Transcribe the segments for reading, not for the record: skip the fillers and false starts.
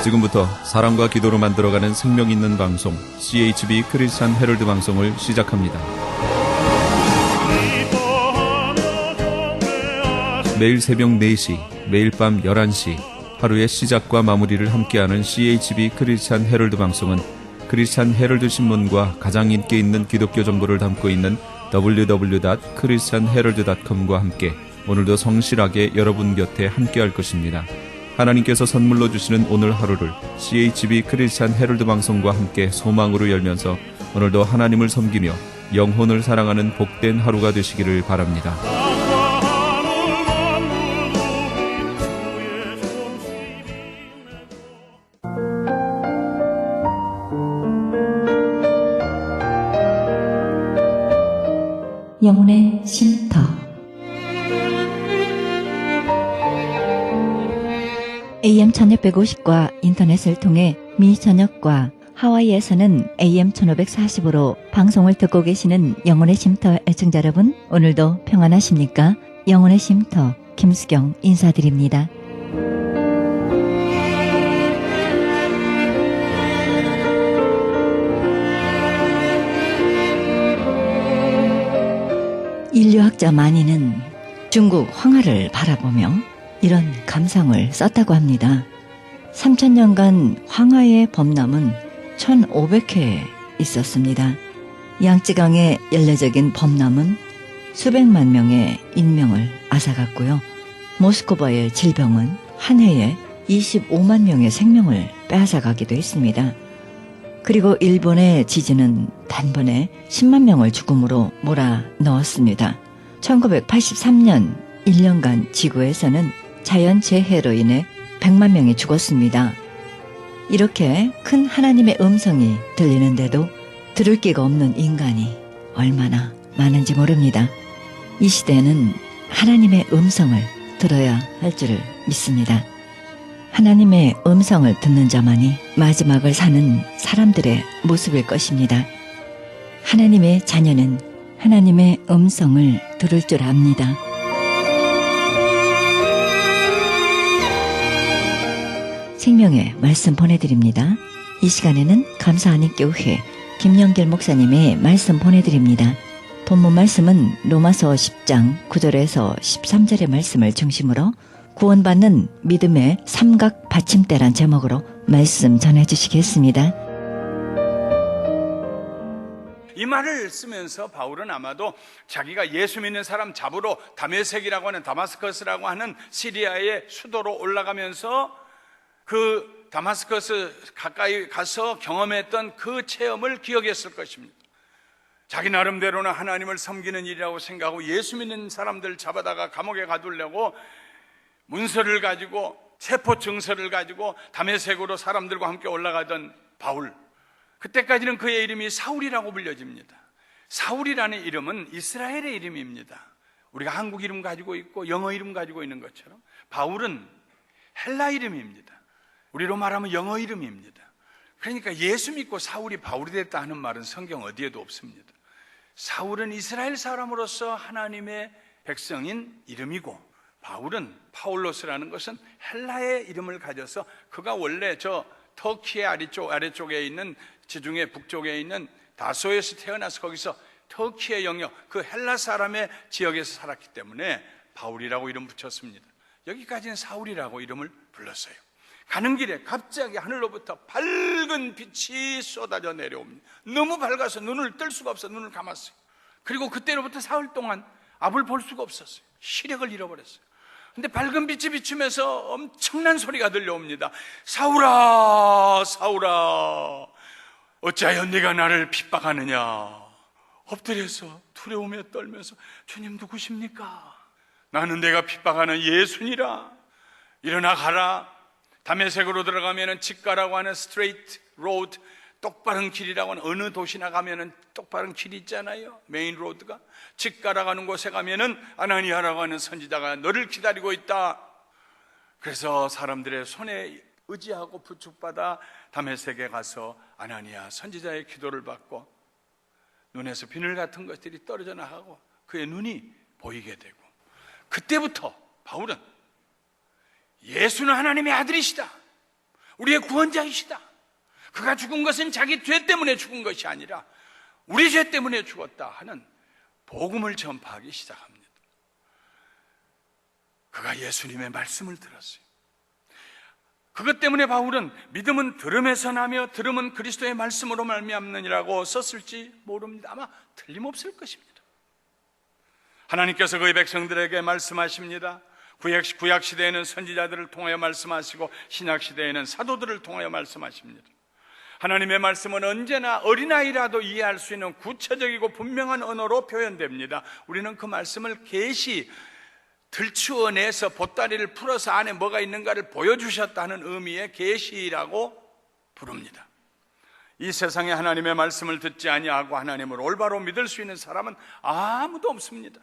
지금부터 사랑과 기도로 만들어가는 생명 있는 방송 CHB 크리스찬 헤럴드 방송을 시작합니다. 매일 새벽 4시, 매일 밤 11시 하루의 시작과 마무리를 함께하는 CHB 크리스찬 헤럴드 방송은 크리스찬 헤럴드 신문과 가장 인기 있는 기독교 정보를 담고 있는 www.christianherald.com과 함께 오늘도 성실하게 여러분 곁에 함께할 것입니다. 하나님께서 선물로 주시는 오늘 하루를 CHB 크리스찬 헤럴드 방송과 함께 소망으로 열면서 오늘도 하나님을 섬기며 영혼을 사랑하는 복된 하루가 되시기를 바랍니다. 영혼의 쉼터. AM 1650과 인터넷을 통해 미 전역과 하와이에서는 AM 1540으로 방송을 듣고 계시는 영혼의 쉼터 애청자 여러분, 오늘도 평안하십니까? 영혼의 쉼터 김수경 인사드립니다. 인류학자 마니는 중국 황하를 바라보며 이런 감상을 썼다고 합니다. 3000년간 황하의 범람은 1500회 있었습니다. 양쯔강의 연례적인 범람은 수백만 명의 인명을 앗아갔고요. 모스크바의 질병은 한 해에 25만 명의 생명을 빼앗아가기도 했습니다. 그리고 일본의 지진은 단번에 10만 명을 죽음으로 몰아넣었습니다. 1983년 1년간 지구에서는 자연재해로 인해 100만 명이 죽었습니다. 이렇게 큰 하나님의 음성이 들리는데도 들을 끼가 없는 인간이 얼마나 많은지 모릅니다. 이 시대에는 하나님의 음성을 들어야 할 줄을 믿습니다. 하나님의 음성을 듣는 자만이 마지막을 사는 사람들의 모습일 것입니다. 하나님의 자녀는 하나님의 음성을 들을 줄 압니다. 생명의 말씀 보내드립니다. 이 시간에는 감사하는 교회 김영길 목사님의 말씀 보내드립니다. 본문 말씀은 로마서 10장 9절에서 13절의 말씀을 중심으로 구원받는 믿음의 삼각 받침대란 제목으로 말씀 전해주시겠습니다. 이 말을 쓰면서 바울은 아마도 자기가 예수 믿는 사람 잡으러 다메섹이라고 하는 다마스커스라고 하는 시리아의 수도로 올라가면서 그 다마스커스 가까이 가서 경험했던 그 체험을 기억했을 것입니다. 자기 나름대로는 하나님을 섬기는 일이라고 생각하고 예수 믿는 사람들 잡아다가 감옥에 가두려고 문서를 가지고 체포 증서를 가지고 다메섹으로 사람들과 함께 올라가던 바울, 그때까지는 그의 이름이 사울이라고 불려집니다. 사울이라는 이름은 이스라엘의 이름입니다. 우리가 한국 이름 가지고 있고 영어 이름 가지고 있는 것처럼 바울은 헬라 이름입니다. 우리로 말하면 영어 이름입니다. 그러니까 예수 믿고 사울이 바울이 됐다 하는 말은 성경 어디에도 없습니다. 사울은 이스라엘 사람으로서 하나님의 백성인 이름이고, 바울은 파울로스라는 것은 헬라의 이름을 가져서 그가 원래 저 터키의 아래쪽에 있는 지중해 북쪽에 있는 다소에서 태어나서 거기서 터키의 영역, 그 헬라 사람의 지역에서 살았기 때문에 바울이라고 이름 붙였습니다. 여기까지는 사울이라고 이름을 불렀어요. 가는 길에 갑자기 하늘로부터 밝은 빛이 쏟아져 내려옵니다. 너무 밝아서 눈을 뜰 수가 없어 눈을 감았어요. 그리고 그때로부터 사흘 동안 앞을 볼 수가 없었어요. 시력을 잃어버렸어요. 근데 밝은 빛이 비추면서 엄청난 소리가 들려옵니다. 사울아, 사울아, 어찌하여 네가 나를 핍박하느냐. 엎드려서 두려움에 떨면서 주님 누구십니까? 나는 내가 핍박하는 예수니라. 일어나 가라. 다메섹으로 들어가면은 직가라고 하는 스트레이트 로드, 똑바른 길이라고 하는, 어느 도시나 가면은 똑바른 길이 있잖아요. 메인 로드가. 직가라고 하는 곳에 가면은 아나니아라고 하는 선지자가 너를 기다리고 있다. 그래서 사람들의 손에 의지하고 부축받아 다메섹에 가서 아나니아 선지자의 기도를 받고 눈에서 비늘 같은 것들이 떨어져 나가고 그의 눈이 보이게 되고, 그때부터 바울은 예수는 하나님의 아들이시다, 우리의 구원자이시다. 그가 죽은 것은 자기 죄 때문에 죽은 것이 아니라 우리 죄 때문에 죽었다 하는 복음을 전파하기 시작합니다. 그가 예수님의 말씀을 들었어요. 그것 때문에 바울은 믿음은 들음에서 나며 들음은 그리스도의 말씀으로 말미암느니라고 썼을지 모릅니다. 아마 틀림없을 것입니다. 하나님께서 그의 백성들에게 말씀하십니다. 구약 시대에는 선지자들을 통하여 말씀하시고 신약 시대에는 사도들을 통하여 말씀하십니다. 하나님의 말씀은 언제나 어린아이라도 이해할 수 있는 구체적이고 분명한 언어로 표현됩니다. 우리는 그 말씀을 계시 들추어내서 보따리를 풀어서 안에 뭐가 있는가를 보여주셨다는 의미의 계시라고 부릅니다. 이 세상에 하나님의 말씀을 듣지 아니하고 하나님을 올바로 믿을 수 있는 사람은 아무도 없습니다.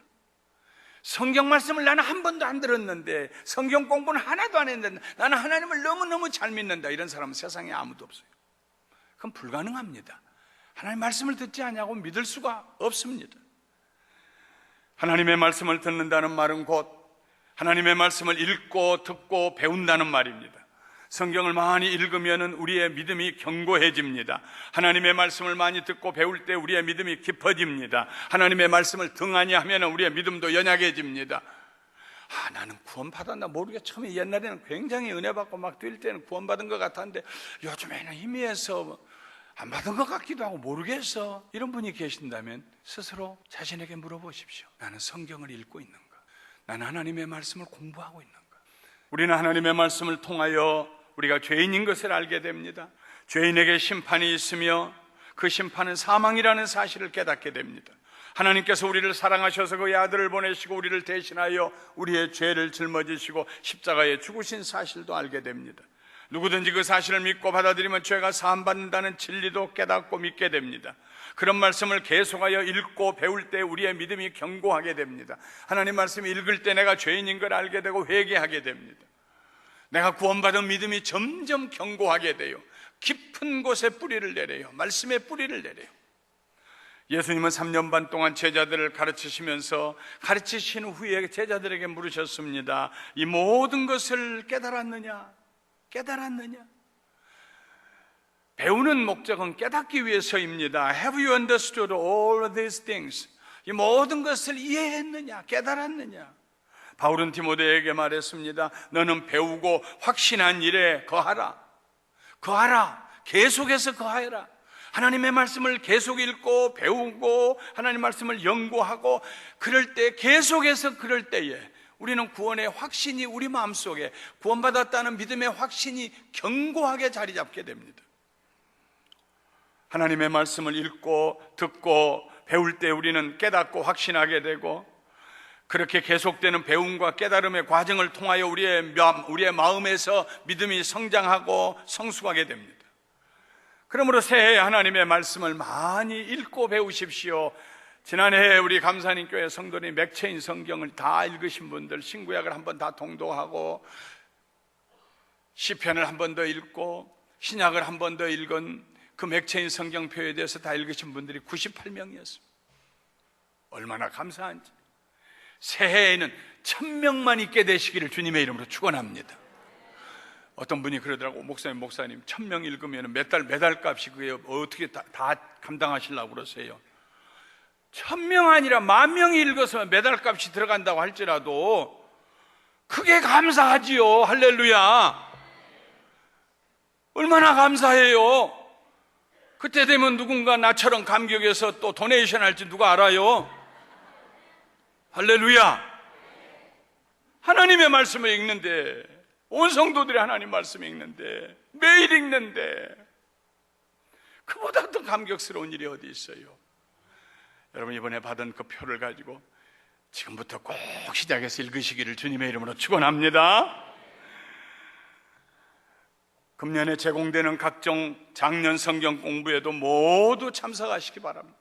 성경 말씀을 나는 한 번도 안 들었는데, 성경 공부는 하나도 안 했는데 나는 하나님을 너무너무 잘 믿는다, 이런 사람은 세상에 아무도 없어요. 그건 불가능합니다. 하나님의 말씀을 듣지 아니하고 믿을 수가 없습니다. 하나님의 말씀을 듣는다는 말은 곧 하나님의 말씀을 읽고 듣고 배운다는 말입니다. 성경을 많이 읽으면 우리의 믿음이 견고해집니다. 하나님의 말씀을 많이 듣고 배울 때 우리의 믿음이 깊어집니다. 하나님의 말씀을 등한히 하면 우리의 믿음도 연약해집니다. 나는 구원받았나 모르겠어. 처음에 옛날에는 굉장히 은혜 받고 막 뛸 때는 구원받은 것 같았는데 요즘에는 희미해서 안 받은 것 같기도 하고 모르겠어. 이런 분이 계신다면 스스로 자신에게 물어보십시오. 나는 성경을 읽고 있는가? 나는 하나님의 말씀을 공부하고 있는가? 우리는 하나님의 말씀을 통하여 우리가 죄인인 것을 알게 됩니다. 죄인에게 심판이 있으며 그 심판은 사망이라는 사실을 깨닫게 됩니다. 하나님께서 우리를 사랑하셔서 그의 아들을 보내시고 우리를 대신하여 우리의 죄를 짊어지시고 십자가에 죽으신 사실도 알게 됩니다. 누구든지 그 사실을 믿고 받아들이면 죄가 사함받는다는 진리도 깨닫고 믿게 됩니다. 그런 말씀을 계속하여 읽고 배울 때 우리의 믿음이 견고하게 됩니다. 하나님 말씀 읽을 때 내가 죄인인 걸 알게 되고 회개하게 됩니다. 내가 구원받은 믿음이 점점 견고하게 돼요. 깊은 곳에 뿌리를 내려요. 말씀에 뿌리를 내려요. 예수님은 3년 반 동안 제자들을 가르치시면서 가르치신 후에 제자들에게 물으셨습니다. 이 모든 것을 깨달았느냐? 깨달았느냐? 배우는 목적은 깨닫기 위해서입니다. Have you understood all these things? 이 모든 것을 이해했느냐? 깨달았느냐? 바울은 디모데에게 말했습니다. 너는 배우고 확신한 일에 거하라. 거하라. 계속해서 거하여라. 하나님의 말씀을 계속 읽고 배우고 하나님 말씀을 연구하고 그럴 때, 계속해서 그럴 때에 우리는 구원의 확신이 우리 마음속에, 구원받았다는 믿음의 확신이 견고하게 자리 잡게 됩니다. 하나님의 말씀을 읽고 듣고 배울 때 우리는 깨닫고 확신하게 되고, 그렇게 계속되는 배움과 깨달음의 과정을 통하여 우리의 마음에서 믿음이 성장하고 성숙하게 됩니다. 그러므로 새해에 하나님의 말씀을 많이 읽고 배우십시오. 지난해 우리 감사님 교회 성도들이 맥체인 성경을 다 읽으신 분들, 신구약을 한번 다 통독하고 시편을 한 번 더 읽고 신약을 한 번 더 읽은 그 맥체인 성경표에 대해서 다 읽으신 분들이 98명이었습니다. 얼마나 감사한지. 새해에는 1000명만 있게 되시기를 주님의 이름으로 축원합니다. 어떤 분이 그러더라고. 목사님 1000명 읽으면 매달 값이 그게 어떻게 다 감당하시려고 그러세요? 1000명 아니라 10,000명이 읽어서 매달 값이 들어간다고 할지라도 그게 감사하지요. 할렐루야. 얼마나 감사해요. 그때 되면 누군가 나처럼 감격해서 또 도네이션 할지 누가 알아요? 할렐루야. 하나님의 말씀을 읽는데, 온 성도들이 하나님 말씀을 읽는데, 매일 읽는데 그보다 더 감격스러운 일이 어디 있어요? 여러분, 이번에 받은 그 표를 가지고 지금부터 꼭 시작해서 읽으시기를 주님의 이름으로 축원합니다. 금년에 제공되는 각종 작년 성경 공부에도 모두 참석하시기 바랍니다.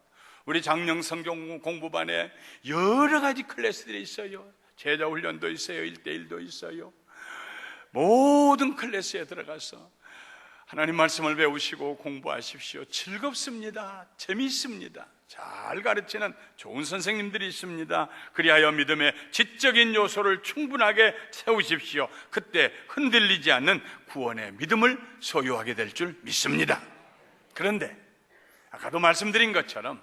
우리 작년 성경 공부반에 여러 가지 클래스들이 있어요. 제자 훈련도 있어요. 1대1도 있어요. 모든 클래스에 들어가서 하나님 말씀을 배우시고 공부하십시오. 즐겁습니다. 재미있습니다. 잘 가르치는 좋은 선생님들이 있습니다. 그리하여 믿음의 지적인 요소를 충분하게 세우십시오. 그때 흔들리지 않는 구원의 믿음을 소유하게 될 줄 믿습니다. 그런데 아까도 말씀드린 것처럼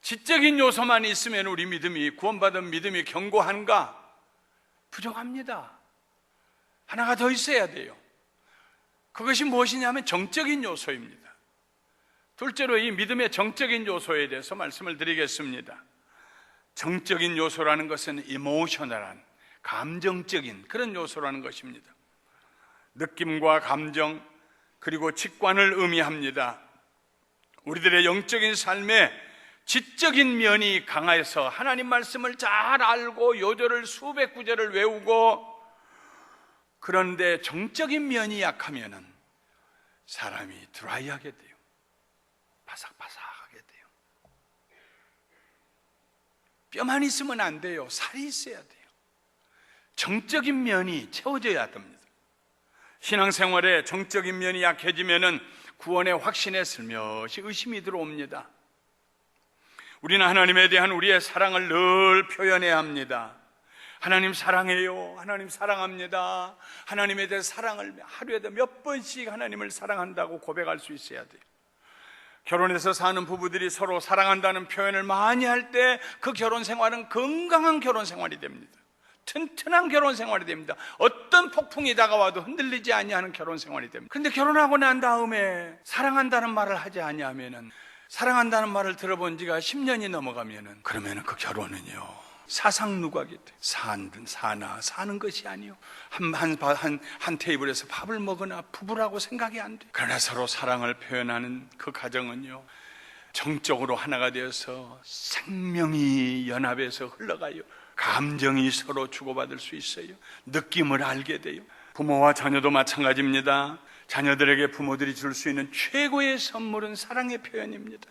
지적인 요소만 있으면 우리 믿음이, 구원받은 믿음이 견고한가? 부족합니다. 하나가 더 있어야 돼요. 그것이 무엇이냐면 정적인 요소입니다. 둘째로 이 믿음의 정적인 요소에 대해서 말씀을 드리겠습니다. 정적인 요소라는 것은 이모셔널한, 감정적인 그런 요소라는 것입니다. 느낌과 감정 그리고 직관을 의미합니다. 우리들의 영적인 삶에 지적인 면이 강해서 하나님 말씀을 잘 알고 요절을 수백 구절을 외우고, 그런데 정적인 면이 약하면은 사람이 드라이하게 돼요. 바삭바삭하게 돼요. 뼈만 있으면 안 돼요. 살이 있어야 돼요. 정적인 면이 채워져야 됩니다. 신앙생활에 정적인 면이 약해지면은 구원의 확신에 슬며시 의심이 들어옵니다. 우리는 하나님에 대한 우리의 사랑을 늘 표현해야 합니다. 하나님 사랑해요. 하나님 사랑합니다. 하나님에 대해 사랑을 하루에도 몇 번씩 하나님을 사랑한다고 고백할 수 있어야 돼요. 결혼해서 사는 부부들이 서로 사랑한다는 표현을 많이 할 때 그 결혼 생활은 건강한 결혼 생활이 됩니다. 튼튼한 결혼 생활이 됩니다. 어떤 폭풍이 다가와도 흔들리지 아니하는 결혼 생활이 됩니다. 그런데 결혼하고 난 다음에 사랑한다는 말을 하지 아니하면은, 사랑한다는 말을 들어본 지가 10년이 넘어가면은, 그러면은 그 결혼은요 사상 누각이 돼. 사는 것이 아니요. 한 테이블에서 밥을 먹으나 부부라고 생각이 안 돼. 그러나 서로 사랑을 표현하는 그 가정은요, 정적으로 하나가 되어서 생명이 연합해서 흘러가요. 감정이 서로 주고받을 수 있어요. 느낌을 알게 돼요. 부모와 자녀도 마찬가지입니다. 자녀들에게 부모들이 줄 수 있는 최고의 선물은 사랑의 표현입니다.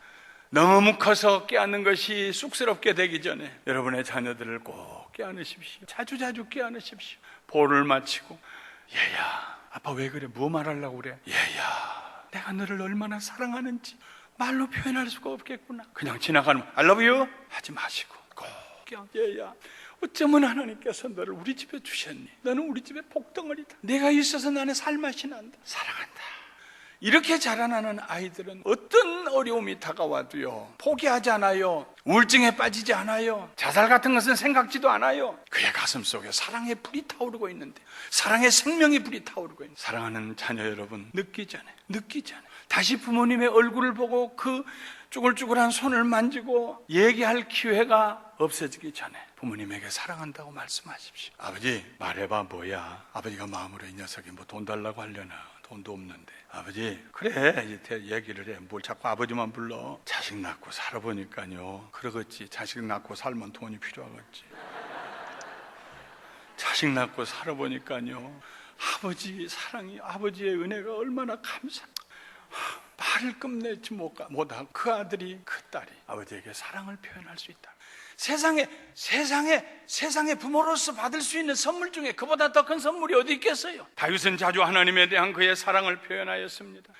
너무 커서 깨닫는 것이 쑥스럽게 되기 전에 여러분의 자녀들을 꼭 깨안으십시오. 자주 깨안으십시오. 보를 마치고, 얘야, 아빠 왜 그래? 뭐 말하려고 그래? 얘야, 내가 너를 얼마나 사랑하는지 말로 표현할 수가 없겠구나. 그냥 지나가는 I love you 하지 마시고 꼭 얘야, 어쩌면 하나님께서 너를 우리 집에 주셨니? 너는 우리 집의 복덩어리다. 내가 있어서 나는 살맛이 난다. 사랑한다. 이렇게 자라나는 아이들은 어떤 어려움이 다가와도요 포기하지 않아요. 우울증에 빠지지 않아요. 자살 같은 것은 생각지도 않아요. 그의 가슴 속에 사랑의 불이 타오르고 있는데, 사랑의 생명이 불이 타오르고 있는데, 사랑하는 자녀 여러분, 늦기 전에 다시 부모님의 얼굴을 보고 그 쭈글쭈글한 손을 만지고 얘기할 기회가 없어지기 전에 부모님에게 사랑한다고 말씀하십시오. 아버지 말해봐 뭐야. 아버지가 마음으로 이 녀석이 뭐 돈 달라고 하려나. 돈도 없는데. 아버지 그래 이제 얘기를 해. 뭘 자꾸 아버지만 불러. 자식 낳고 살아보니까요 그러겠지. 자식 낳고 살면 돈이 필요하겠지. 자식 낳고 살아보니까요 아버지 사랑이, 아버지의 은혜가 얼마나 말을 끝내지 못하고 그 아들이, 그 딸이 아버지에게 사랑을 표현할 수 있다. 세상에 부모로서 받을 수 있는 선물 중에 그보다 더 큰 선물이 어디 있겠어요? 다윗은 자주 하나님에 대한 그의 사랑을 표현하였습니다.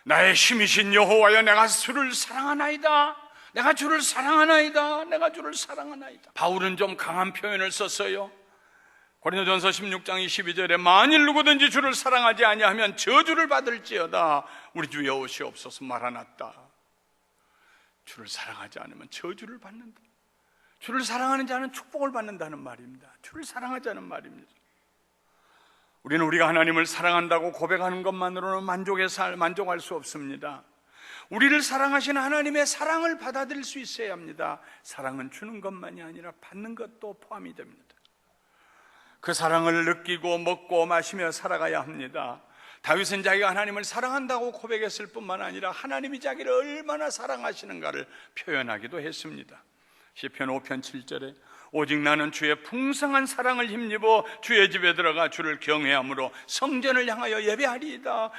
나의 힘이신 여호와여, 내가 주를 사랑하나이다. 내가 주를 사랑하나이다. 내가 주를 사랑하나이다. 바울은 좀 강한 표현을 썼어요. 고린도전서 16장 22절에 만일 누구든지 주를 사랑하지 아니하면 저주를 받을지어다. 우리 주 여호시옵소서 말아놨다. 주를 사랑하지 않으면 저주를 받는다. 주를 사랑하는 자는 축복을 받는다는 말입니다. 주를 사랑하지 않은 말입니다. 우리는 우리가 하나님을 사랑한다고 고백하는 것만으로는 만족할 수 없습니다. 우리를 사랑하시는 하나님의 사랑을 받아들일 수 있어야 합니다. 사랑은 주는 것만이 아니라 받는 것도 포함이 됩니다. 그 사랑을 느끼고 먹고 마시며 살아가야 합니다. 다윗은 자기가 하나님을 사랑한다고 고백했을 뿐만 아니라 하나님이 자기를 얼마나 사랑하시는가를 표현하기도 했습니다. 시편 5편 7절에 오직 나는 주의 풍성한 사랑을 힘입어 주의 집에 들어가 주를 경외함으로 성전을 향하여 예배하리이다.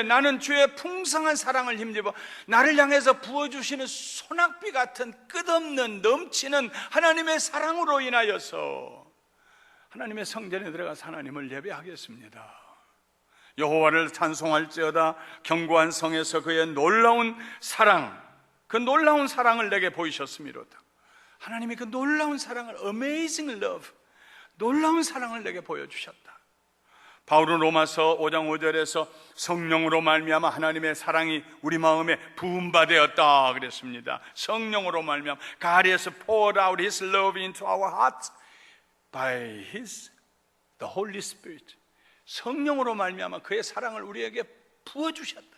나는 주의 풍성한 사랑을 힘입어 나를 향해서 부어주시는 소낙비 같은 끝없는 넘치는 하나님의 사랑으로 인하여서 하나님의 성전에 들어가서 하나님을 예배하겠습니다. 여호와를 찬송할지어다. 견고한 성에서 그의 놀라운 사랑, 그 놀라운 사랑을 내게 보이셨음이로다. 하나님이 그 놀라운 사랑을, amazing love, 놀라운 사랑을 내게 보여주셨다. 바울은 로마서 5장 5절에서 성령으로 말미암아 하나님의 사랑이 우리 마음에 부음받았다 그랬습니다. 성령으로 말미암아 God has poured out His love into our hearts by the Holy Spirit. 성령으로 말미암아 그의 사랑을 우리에게 부어주셨다.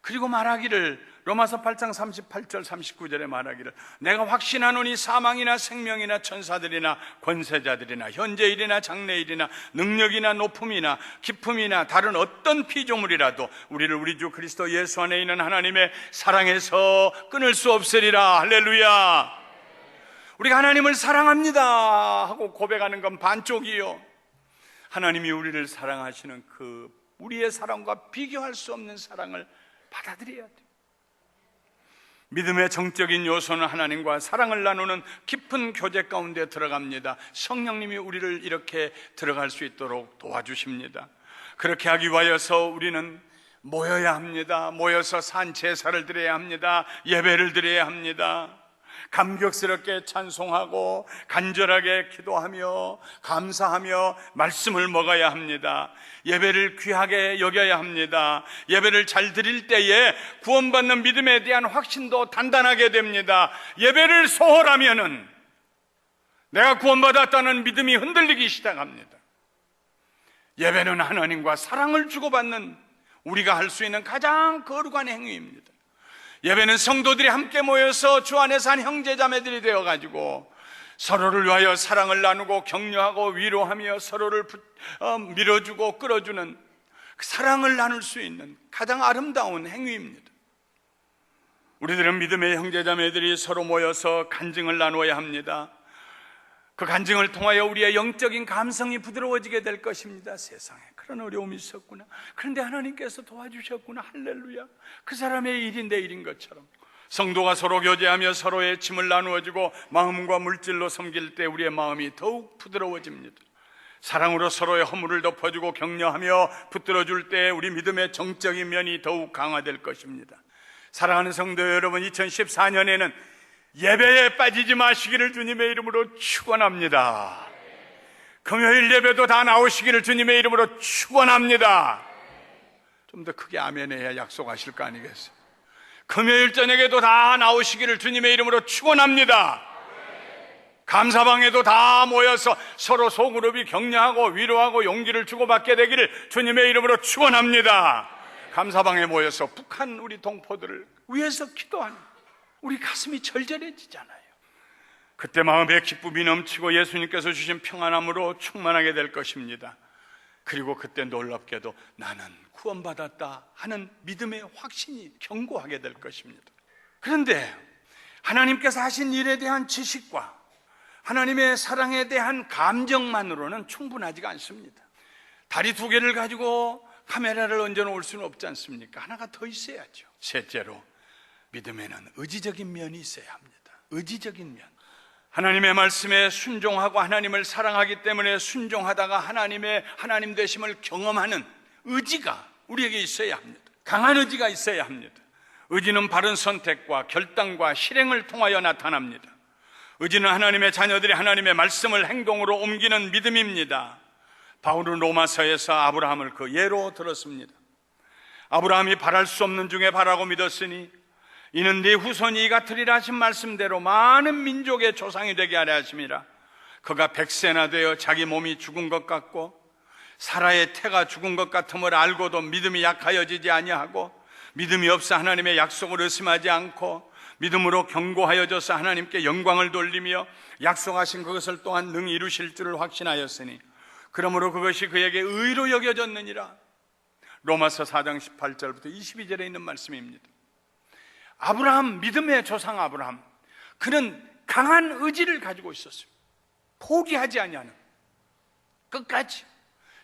그리고 말하기를, 로마서 8장 38절 39절에 말하기를, 내가 확신하노니 사망이나 생명이나 천사들이나 권세자들이나 현재일이나 장래일이나 능력이나 높음이나 깊음이나 다른 어떤 피조물이라도 우리를 우리 주 그리스도 예수 안에 있는 하나님의 사랑에서 끊을 수 없으리라. 할렐루야. 우리가 하나님을 사랑합니다 하고 고백하는 건 반쪽이요, 하나님이 우리를 사랑하시는 그 우리의 사랑과 비교할 수 없는 사랑을 받아들여야 돼요. 믿음의 정적인 요소는 하나님과 사랑을 나누는 깊은 교제 가운데 들어갑니다. 성령님이 우리를 이렇게 들어갈 수 있도록 도와주십니다. 그렇게 하기 위하여서 우리는 모여야 합니다. 모여서 산 제사를 드려야 합니다. 예배를 드려야 합니다. 감격스럽게 찬송하고 간절하게 기도하며 감사하며 말씀을 먹어야 합니다. 예배를 귀하게 여겨야 합니다. 예배를 잘 드릴 때에 구원받는 믿음에 대한 확신도 단단하게 됩니다. 예배를 소홀하면은 내가 구원받았다는 믿음이 흔들리기 시작합니다. 예배는 하나님과 사랑을 주고받는 우리가 할 수 있는 가장 거룩한 행위입니다. 예배는 성도들이 함께 모여서 주 안에서 한 형제자매들이 되어가지고 서로를 위하여 사랑을 나누고 격려하고 위로하며 서로를 밀어주고 끌어주는 그 사랑을 나눌 수 있는 가장 아름다운 행위입니다. 우리들은 믿음의 형제자매들이 서로 모여서 간증을 나누어야 합니다. 그 간증을 통하여 우리의 영적인 감성이 부드러워지게 될 것입니다. 세상에 그런 어려움이 있었구나, 그런데 하나님께서 도와주셨구나, 할렐루야. 그 사람의 일이 내 일인 것처럼 성도가 서로 교제하며 서로의 짐을 나누어주고 마음과 물질로 섬길 때 우리의 마음이 더욱 부드러워집니다. 사랑으로 서로의 허물을 덮어주고 격려하며 붙들어줄 때 우리 믿음의 정적인 면이 더욱 강화될 것입니다. 사랑하는 성도 여러분, 2014년에는 예배에 빠지지 마시기를 주님의 이름으로 축원합니다. 금요일 예배도 다 나오시기를 주님의 이름으로 축원합니다. 좀 더 크게 아멘해야 약속하실 거 아니겠어요? 금요일 저녁에도 다 나오시기를 주님의 이름으로 축원합니다. 감사방에도 다 모여서 서로 소그룹이 격려하고 위로하고 용기를 주고받게 되기를 주님의 이름으로 축원합니다. 감사방에 모여서 북한 우리 동포들을 위해서 기도하는 우리 가슴이 절절해지잖아요. 그때 마음에 기쁨이 넘치고 예수님께서 주신 평안함으로 충만하게 될 것입니다. 그리고 그때 놀랍게도 나는 구원받았다 하는 믿음의 확신이 견고하게 될 것입니다. 그런데 하나님께서 하신 일에 대한 지식과 하나님의 사랑에 대한 감정만으로는 충분하지가 않습니다. 다리 두 개를 가지고 카메라를 얹어 놓을 수는 없지 않습니까? 하나가 더 있어야죠. 셋째로, 믿음에는 의지적인 면이 있어야 합니다. 의지적인 면. 하나님의 말씀에 순종하고 하나님을 사랑하기 때문에 순종하다가 하나님 되심을 경험하는 의지가 우리에게 있어야 합니다. 강한 의지가 있어야 합니다. 의지는 바른 선택과 결단과 실행을 통하여 나타납니다. 의지는 하나님의 자녀들이 하나님의 말씀을 행동으로 옮기는 믿음입니다. 바울은 로마서에서 아브라함을 그 예로 들었습니다. 아브라함이 바랄 수 없는 중에 바라고 믿었으니 이는 네 후손이 이 같으리라 하신 말씀대로 많은 민족의 조상이 되게 하려 하심이라. 그가 100세나 되어 자기 몸이 죽은 것 같고 사라의 태가 죽은 것 같음을 알고도 믿음이 약하여지지 아니하고 믿음이 없어 하나님의 약속을 의심하지 않고 믿음으로 견고하여져서 하나님께 영광을 돌리며 약속하신 그것을 또한 능히 이루실 줄을 확신하였으니 그러므로 그것이 그에게 의로 여겨졌느니라. 로마서 4장 18절부터 22절에 있는 말씀입니다. 아브라함, 믿음의 조상 아브라함, 그는 강한 의지를 가지고 있었어요. 포기하지 아니하는, 끝까지.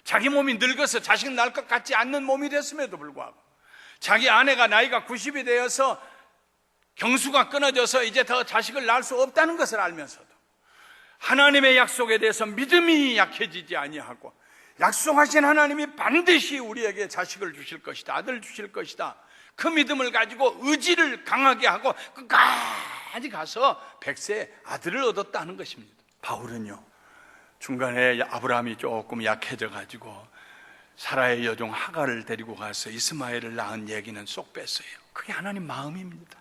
자기 몸이 늙어서 자식 낳을 것 같지 않는 몸이 됐음에도 불구하고 자기 아내가 나이가 90이 되어서 경수가 끊어져서 이제 더 자식을 낳을 수 없다는 것을 알면서도 하나님의 약속에 대해서 믿음이 약해지지 아니하고 약속하신 하나님이 반드시 우리에게 자식을 주실 것이다, 아들 주실 것이다, 그 믿음을 가지고 의지를 강하게 하고 끝까지 가서 100세 아들을 얻었다는 것입니다. 바울은요, 중간에 아브라함이 조금 약해져 가지고 사라의 여종 하갈을 데리고 가서 이스마엘을 낳은 얘기는 쏙 뺐어요. 그게 하나님 마음입니다.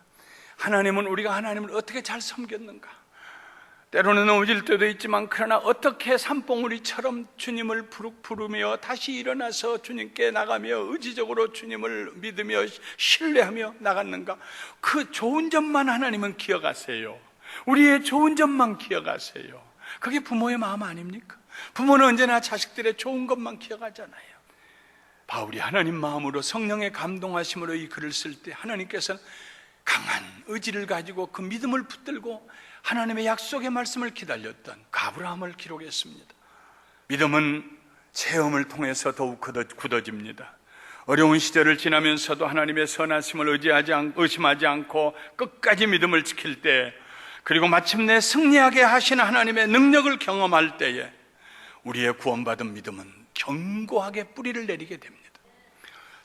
하나님은 우리가 하나님을 어떻게 잘 섬겼는가, 때로는 넘어질 때도 있지만 그러나 어떻게 산봉우리처럼 주님을 부르며 다시 일어나서 주님께 나가며 의지적으로 주님을 믿으며 신뢰하며 나갔는가, 그 좋은 점만 하나님은 기억하세요. 우리의 좋은 점만 기억하세요. 그게 부모의 마음 아닙니까? 부모는 언제나 자식들의 좋은 것만 기억하잖아요. 바울이 하나님 마음으로 성령의 감동하심으로 이 글을 쓸 때 하나님께서는 강한 의지를 가지고 그 믿음을 붙들고 하나님의 약속의 말씀을 기다렸던 아브라함을 기록했습니다. 믿음은 체험을 통해서 더욱 굳어집니다. 어려운 시절을 지나면서도 하나님의 선하심을 의심하지 않고 끝까지 믿음을 지킬 때, 그리고 마침내 승리하게 하시는 하나님의 능력을 경험할 때에 우리의 구원받은 믿음은 견고하게 뿌리를 내리게 됩니다.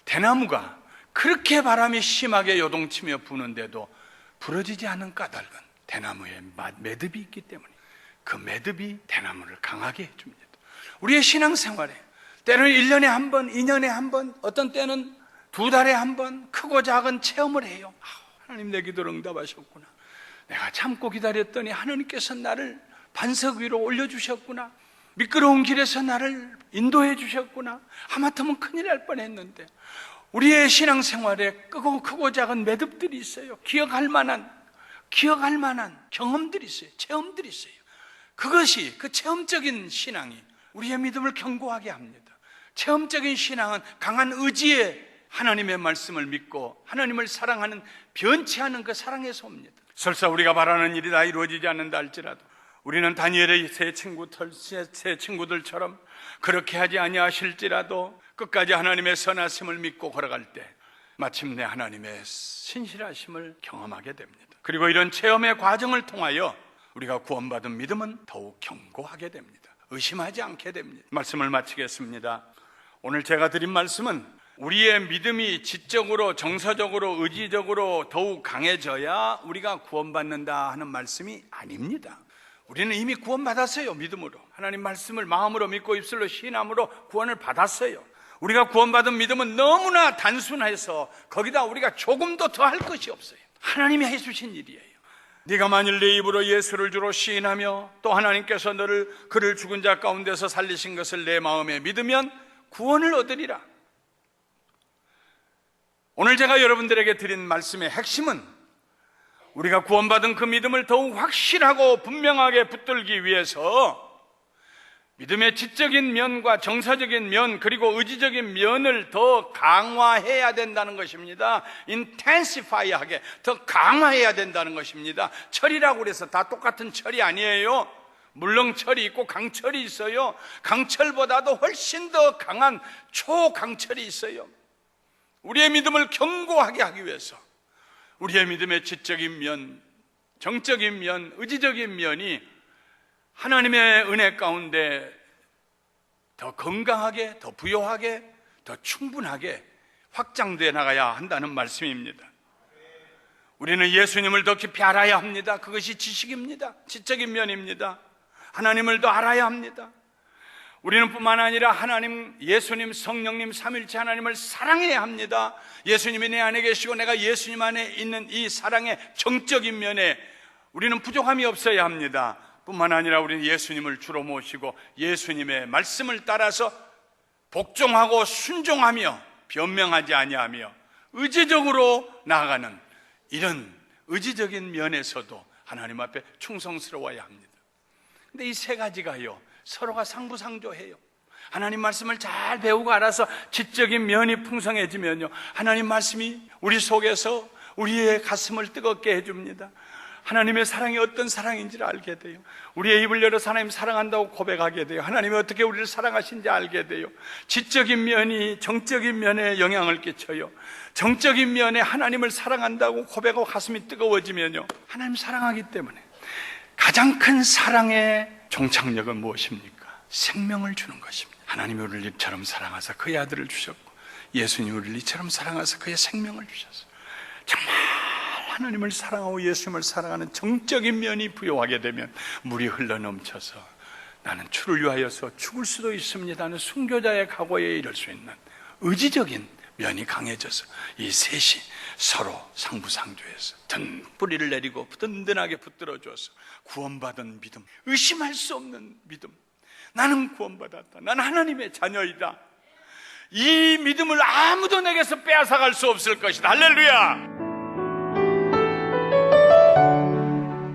대나무가 그렇게 바람이 심하게 요동치며 부는데도 부러지지 않은 까닭은 대나무에 매듭이 있기 때문에 그 매듭이 대나무를 강하게 해줍니다. 우리의 신앙생활에 때로는 1년에 한 번, 2년에 한 번, 어떤 때는 2달에 한 번 크고 작은 체험을 해요. 하나님 내 기도를 응답하셨구나, 내가 참고 기다렸더니 하나님께서 나를 반석 위로 올려주셨구나, 미끄러운 길에서 나를 인도해 주셨구나, 하마터면 큰일 날 뻔했는데. 우리의 신앙생활에 크고 작은 매듭들이 있어요. 기억할 만한 경험들이 있어요. 체험들이 있어요. 그것이, 그 체험적인 신앙이 우리의 믿음을 견고하게 합니다. 체험적인 신앙은 강한 의지에 하나님의 말씀을 믿고 하나님을 사랑하는, 변치 않은 그 사랑에서 옵니다. 설사 우리가 바라는 일이 다 이루어지지 않는다 할지라도 우리는 다니엘의 세 친구들처럼 그렇게 하지 아니하실지라도 끝까지 하나님의 선하심을 믿고 걸어갈 때 마침내 하나님의 신실하심을 경험하게 됩니다. 그리고 이런 체험의 과정을 통하여 우리가 구원받은 믿음은 더욱 견고하게 됩니다. 의심하지 않게 됩니다. 말씀을 마치겠습니다. 오늘 제가 드린 말씀은 우리의 믿음이 지적으로, 정서적으로, 의지적으로 더욱 강해져야 우리가 구원받는다 하는 말씀이 아닙니다. 우리는 이미 구원받았어요. 믿음으로 하나님 말씀을 마음으로 믿고 입술로 시인함으로 구원을 받았어요. 우리가 구원받은 믿음은 너무나 단순해서 거기다 우리가 조금도 더 할 것이 없어요. 하나님이 해주신 일이에요. 네가 만일 내 입으로 예수를 주로 시인하며 또 하나님께서 그를 죽은 자 가운데서 살리신 것을 내 마음에 믿으면 구원을 얻으리라. 오늘 제가 여러분들에게 드린 말씀의 핵심은 우리가 구원받은 그 믿음을 더욱 확실하고 분명하게 붙들기 위해서 믿음의 지적인 면과 정서적인 면, 그리고 의지적인 면을 더 강화해야 된다는 것입니다. intensify하게 더 강화해야 된다는 것입니다. 철이라고 그래서 다 똑같은 철이 아니에요. 물렁철이 있고 강철이 있어요. 강철보다도 훨씬 더 강한 초강철이 있어요. 우리의 믿음을 견고하게 하기 위해서 우리의 믿음의 지적인 면, 정적인 면, 의지적인 면이 하나님의 은혜 가운데 더 건강하게, 더 부요하게, 더 충분하게 확장되어 나가야 한다는 말씀입니다. 우리는 예수님을 더 깊이 알아야 합니다. 그것이 지식입니다. 지적인 면입니다. 하나님을 더 알아야 합니다. 우리는 뿐만 아니라 하나님, 예수님, 성령님, 삼일체 하나님을 사랑해야 합니다. 예수님이 내 안에 계시고 내가 예수님 안에 있는 이 사랑의 정적인 면에 우리는 부족함이 없어야 합니다. 뿐만 아니라 우리는 예수님을 주로 모시고 예수님의 말씀을 따라서 복종하고 순종하며 변명하지 아니하며 의지적으로 나아가는 이런 의지적인 면에서도 하나님 앞에 충성스러워야 합니다. 근데 이 세 가지가요, 서로가 상부상조해요. 하나님 말씀을 잘 배우고 알아서 지적인 면이 풍성해지면요, 하나님 말씀이 우리 속에서 우리의 가슴을 뜨겁게 해줍니다. 하나님의 사랑이 어떤 사랑인지를 알게 돼요. 우리의 입을 열어서 하나님 사랑한다고 고백하게 돼요. 하나님이 어떻게 우리를 사랑하신지 알게 돼요. 지적인 면이 정적인 면에 영향을 끼쳐요. 정적인 면에 하나님을 사랑한다고 고백하고 가슴이 뜨거워지면요, 하나님 사랑하기 때문에 가장 큰 사랑의 종착역은 무엇입니까? 생명을 주는 것입니다. 하나님이 우리를 이처럼 사랑하사 그의 아들을 주셨고 예수님이 우리를 이처럼 사랑하사 그의 생명을 주셨어. 정말 하나님을 사랑하고 예수님을 사랑하는 정적인 면이 부여하게 되면 물이 흘러넘쳐서 나는 주를 위하여서 죽을 수도 있습니다 하는 순교자의 각오에 이를 수 있는 의지적인 면이 강해져서 이 셋이 서로 상부상조해서 든 뿌리를 내리고 든든하게 붙들어 주어서 구원받은 믿음, 의심할 수 없는 믿음, 나는 구원받았다, 나는 하나님의 자녀이다, 이 믿음을 아무도 내게서 빼앗아갈 수 없을 것이다. 할렐루야.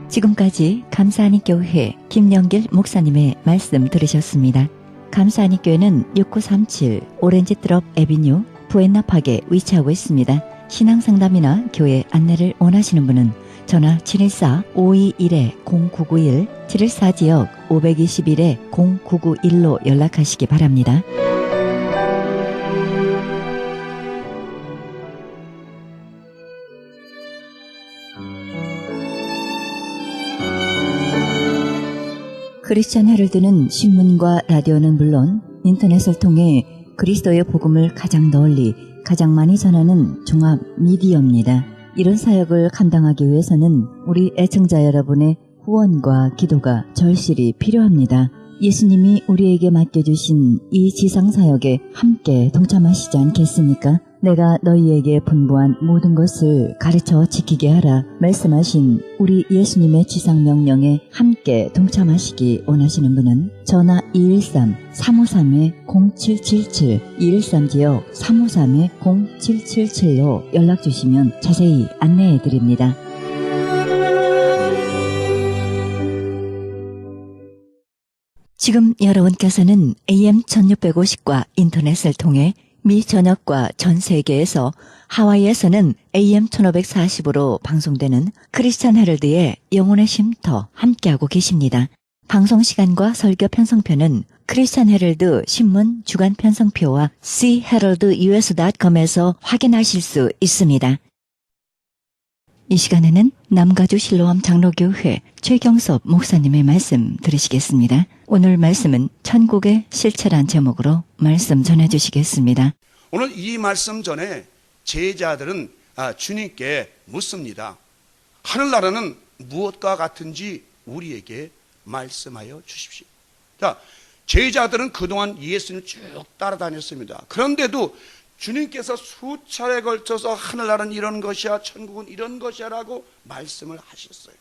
지금까지 감사하니 교회 김영길 목사님의 말씀 들으셨습니다. 감사하니 교회는 6937 오렌지드롭 애비뉴 부엔나팍에 위치하고 있습니다. 신앙상담이나 교회 안내를 원하시는 분은 전화 714-521-0991, 714지역 521-0991로 연락하시기 바랍니다. 크리스천 헤럴드는 신문과 라디오는 물론 인터넷을 통해 그리스도의 복음을 가장 널리, 가장 많이 전하는 종합 미디어입니다. 이런 사역을 감당하기 위해서는 우리 애청자 여러분의 후원과 기도가 절실히 필요합니다. 예수님이 우리에게 맡겨주신 이 지상사역에 함께 동참하시지 않겠습니까? 내가 너희에게 분부한 모든 것을 가르쳐 지키게 하라 말씀하신 우리 예수님의 지상명령에 함께 동참하시기 원하시는 분은 전화 213-353-0777, 213지역 353-0777로 연락주시면 자세히 안내해드립니다. 지금 여러분께서는 AM 1650과 인터넷을 통해 미 전역과 전 세계에서 하와이에서는 AM 1540으로 방송되는 크리스찬 헤럴드의 영혼의 쉼터 함께하고 계십니다. 방송 시간과 설교 편성표는 크리스찬 헤럴드 신문 주간 편성표와 cheheraldus.com에서 확인하실 수 있습니다. 이 시간에는 남가주 실로암 장로교회 최경섭 목사님의 말씀 들으시겠습니다. 오늘 말씀은 천국의 실체란 제목으로 말씀 전해주시겠습니다. 오늘 이 말씀 전에 제자들은 주님께 묻습니다. 하늘나라는 무엇과 같은지 우리에게 말씀하여 주십시오. 자, 제자들은 그동안 예수님을 쭉 따라다녔습니다. 그런데도 주님께서 수차례에 걸쳐서 하늘나라는 이런 것이야, 천국은 이런 것이야 라고 말씀을 하셨어요.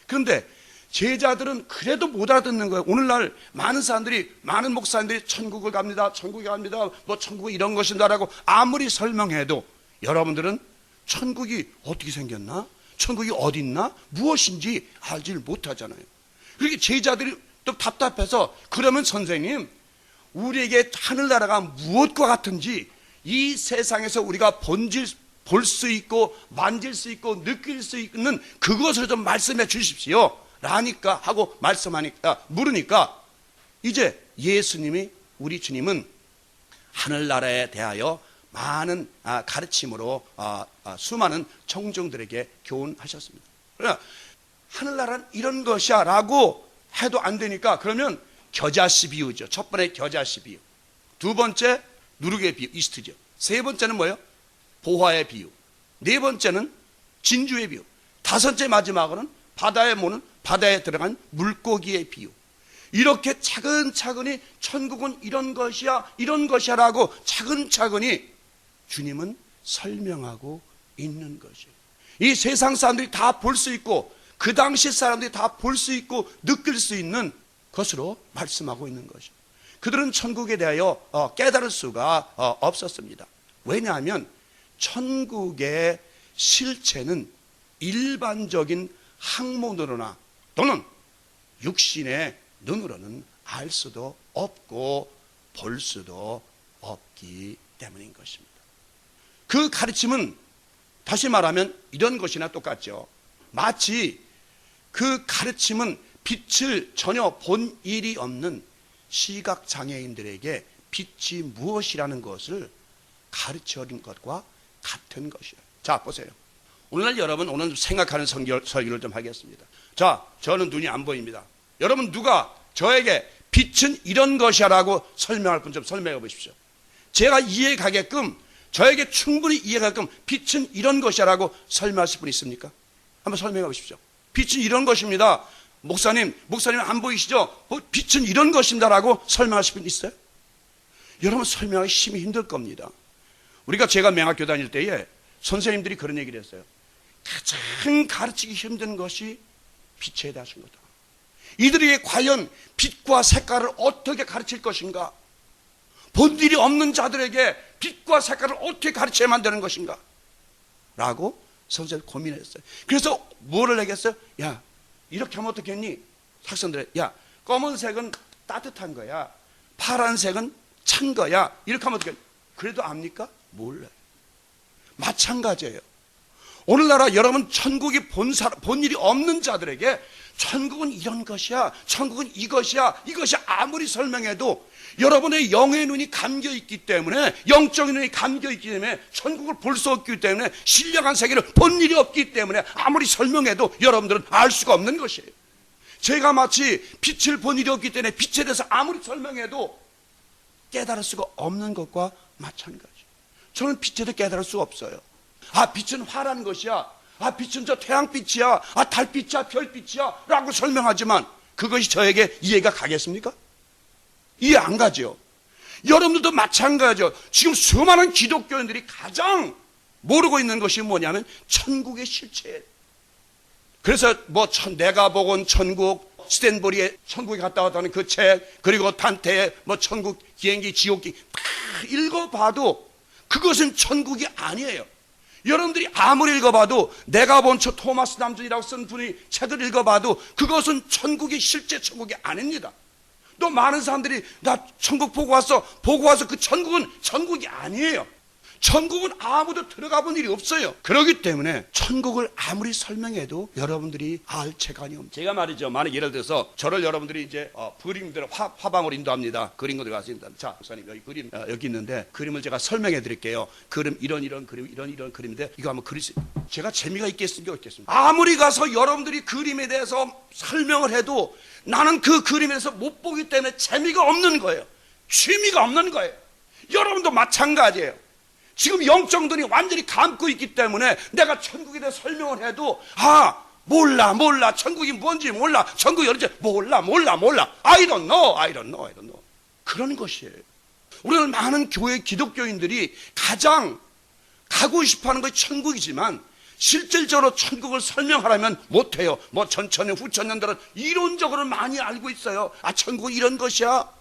그런데 제자들은 그래도 못 알아듣는 거예요. 오늘날 많은 사람들이, 많은 목사님들이 천국을 갑니다, 천국에 갑니다, 뭐 천국이 이런 것인가 라고 아무리 설명해도 여러분들은 천국이 어떻게 생겼나? 천국이 어디 있나? 무엇인지 알지를 못하잖아요. 그렇게 제자들이 또 답답해서, 그러면 선생님, 우리에게 하늘나라가 무엇과 같은지 이 세상에서 우리가 볼 수 있고 만질 수 있고 느낄 수 있는 그것을 좀 말씀해 주십시오 라니까 하고 물으니까 이제 예수님이, 우리 주님은 하늘나라에 대하여 많은 가르침으로 수많은 청중들에게 교훈하셨습니다. 그러나 하늘나라는 이런 것이야 라고 해도 안 되니까 그러면 겨자씨 비유죠. 첫 번째 겨자씨 비유, 두 번째 누룩의 비유, 이스트죠. 세 번째는 뭐예요? 보화의 비유. 네 번째는 진주의 비유. 다섯째 마지막으로는 바다에 모는, 바다에 들어간 물고기의 비유. 이렇게 차근차근히 천국은 이런 것이야, 이런 것이야 라고 차근차근히 주님은 설명하고 있는 것이에요. 이 세상 사람들이 다 볼 수 있고 그 당시 사람들이 다 볼 수 있고 느낄 수 있는 것으로 말씀하고 있는 것이에요. 그들은 천국에 대하여 깨달을 수가 없었습니다. 왜냐하면 천국의 실체는 일반적인 학문으로나 또는 육신의 눈으로는 알 수도 없고 볼 수도 없기 때문인 것입니다. 그 가르침은 다시 말하면 이런 것이나 똑같죠. 마치 그 가르침은 빛을 전혀 본 일이 없는 시각장애인들에게 빛이 무엇이라는 것을 가르쳐준 것과 같은 것이에요. 자, 보세요. 오늘날 여러분, 오늘 생각하는 설교를 좀 하겠습니다. 자, 저는 눈이 안 보입니다. 여러분, 누가 저에게 빛은 이런 것이야라고 설명할 분 좀 설명해 보십시오. 제가 이해 가게끔, 저에게 충분히 이해가게끔 빛은 이런 것이야라고 설명하실 분 있습니까? 한번 설명해 보십시오. 빛은 이런 것입니다. 목사님 안 보이시죠? 빛은 이런 것입니다라고 설명하실 분 있어요? 여러분, 설명하기 심히 힘들 겁니다. 제가 맹학교 다닐 때에 선생님들이 그런 얘기를 했어요. 가장 가르치기 힘든 것이 빛에 대하신 거다. 이들에게 과연 빛과 색깔을 어떻게 가르칠 것인가? 본질이 없는 자들에게 빛과 색깔을 어떻게 가르쳐야만 되는 것인가? 라고 선생님이 고민했어요. 그래서 뭐를 얘기했어요? 야, 이렇게 하면 어떻겠니? 학생들, 야, 검은색은 따뜻한 거야. 파란색은 찬 거야. 이렇게 하면 어떻게? 그래도 압니까? 몰라요. 마찬가지예요. 오늘날아 여러분, 천국이 본일이 없는 자들에게 천국은 이런 것이야, 천국은 이것이야, 이것이 아무리 설명해도 여러분의 영의 눈이 감겨 있기 때문에, 영적인 눈이 감겨 있기 때문에 천국을 볼 수 없기 때문에, 신령한 세계를 본 일이 없기 때문에 아무리 설명해도 여러분들은 알 수가 없는 것이에요. 제가 마치 빛을 본 일이 없기 때문에 빛에 대해서 아무리 설명해도 깨달을 수가 없는 것과 마찬가지. 저는 빛에 대해 깨달을 수 없어요. 아, 빛은 화라는 것이야, 아, 빛은 저 태양빛이야, 아, 달빛이야, 별빛이야 라고 설명하지만 그것이 저에게 이해가 가겠습니까? 이해 안 가죠. 여러분들도 마찬가지죠. 지금 수많은 기독교인들이 가장 모르고 있는 것이 뭐냐면 천국의 실체예요. 그래서 내가 보건 천국, 스탠버리의 천국에 갔다 왔다는 그 책, 그리고 단테의 천국 비행기, 지옥기 다 읽어봐도 그것은 천국이 아니에요. 여러분들이 아무리 읽어봐도, 내가 본 저 토마스 남준이라고 쓴 분이 책을 읽어봐도 그것은 천국이 실제 천국이 아닙니다. 또 많은 사람들이 나 천국 보고 와서 그 천국은 천국이 아니에요. 천국은 아무도 들어가 본 일이 없어요. 그렇기 때문에 천국을 아무리 설명해도 여러분들이 알 체간이 없어요. 제가 말이죠, 만약 예를 들어서 저를 여러분들이 이제 그림들을 화방으로 인도합니다. 그림 가서 인도합니다. 자, 목사님, 여기 그림 여기 있는데 그림을 제가 설명해 드릴게요. 그림 이런 그림, 이런 그림인데 이거 한번 그리세요. 제가 재미가 있겠습니까, 없겠습니까? 아무리 가서 여러분들이 그림에 대해서 설명을 해도 나는 그 그림에서 못 보기 때문에 재미가 없는 거예요. 취미가 없는 거예요. 여러분도 마찬가지예요. 지금 영적 눈이 완전히 감고 있기 때문에 내가 천국에 대해 설명을 해도 몰라, 천국이 뭔지 몰라, 천국이 어딘지 몰라, I don't know. 그런 것이에요. 오늘 많은 교회 기독교인들이 가장 가고 싶어하는 것이 천국이지만 실질적으로 천국을 설명하려면 못해요. 전천년 후천년들은 이론적으로 많이 알고 있어요. 천국은 이런 것이야.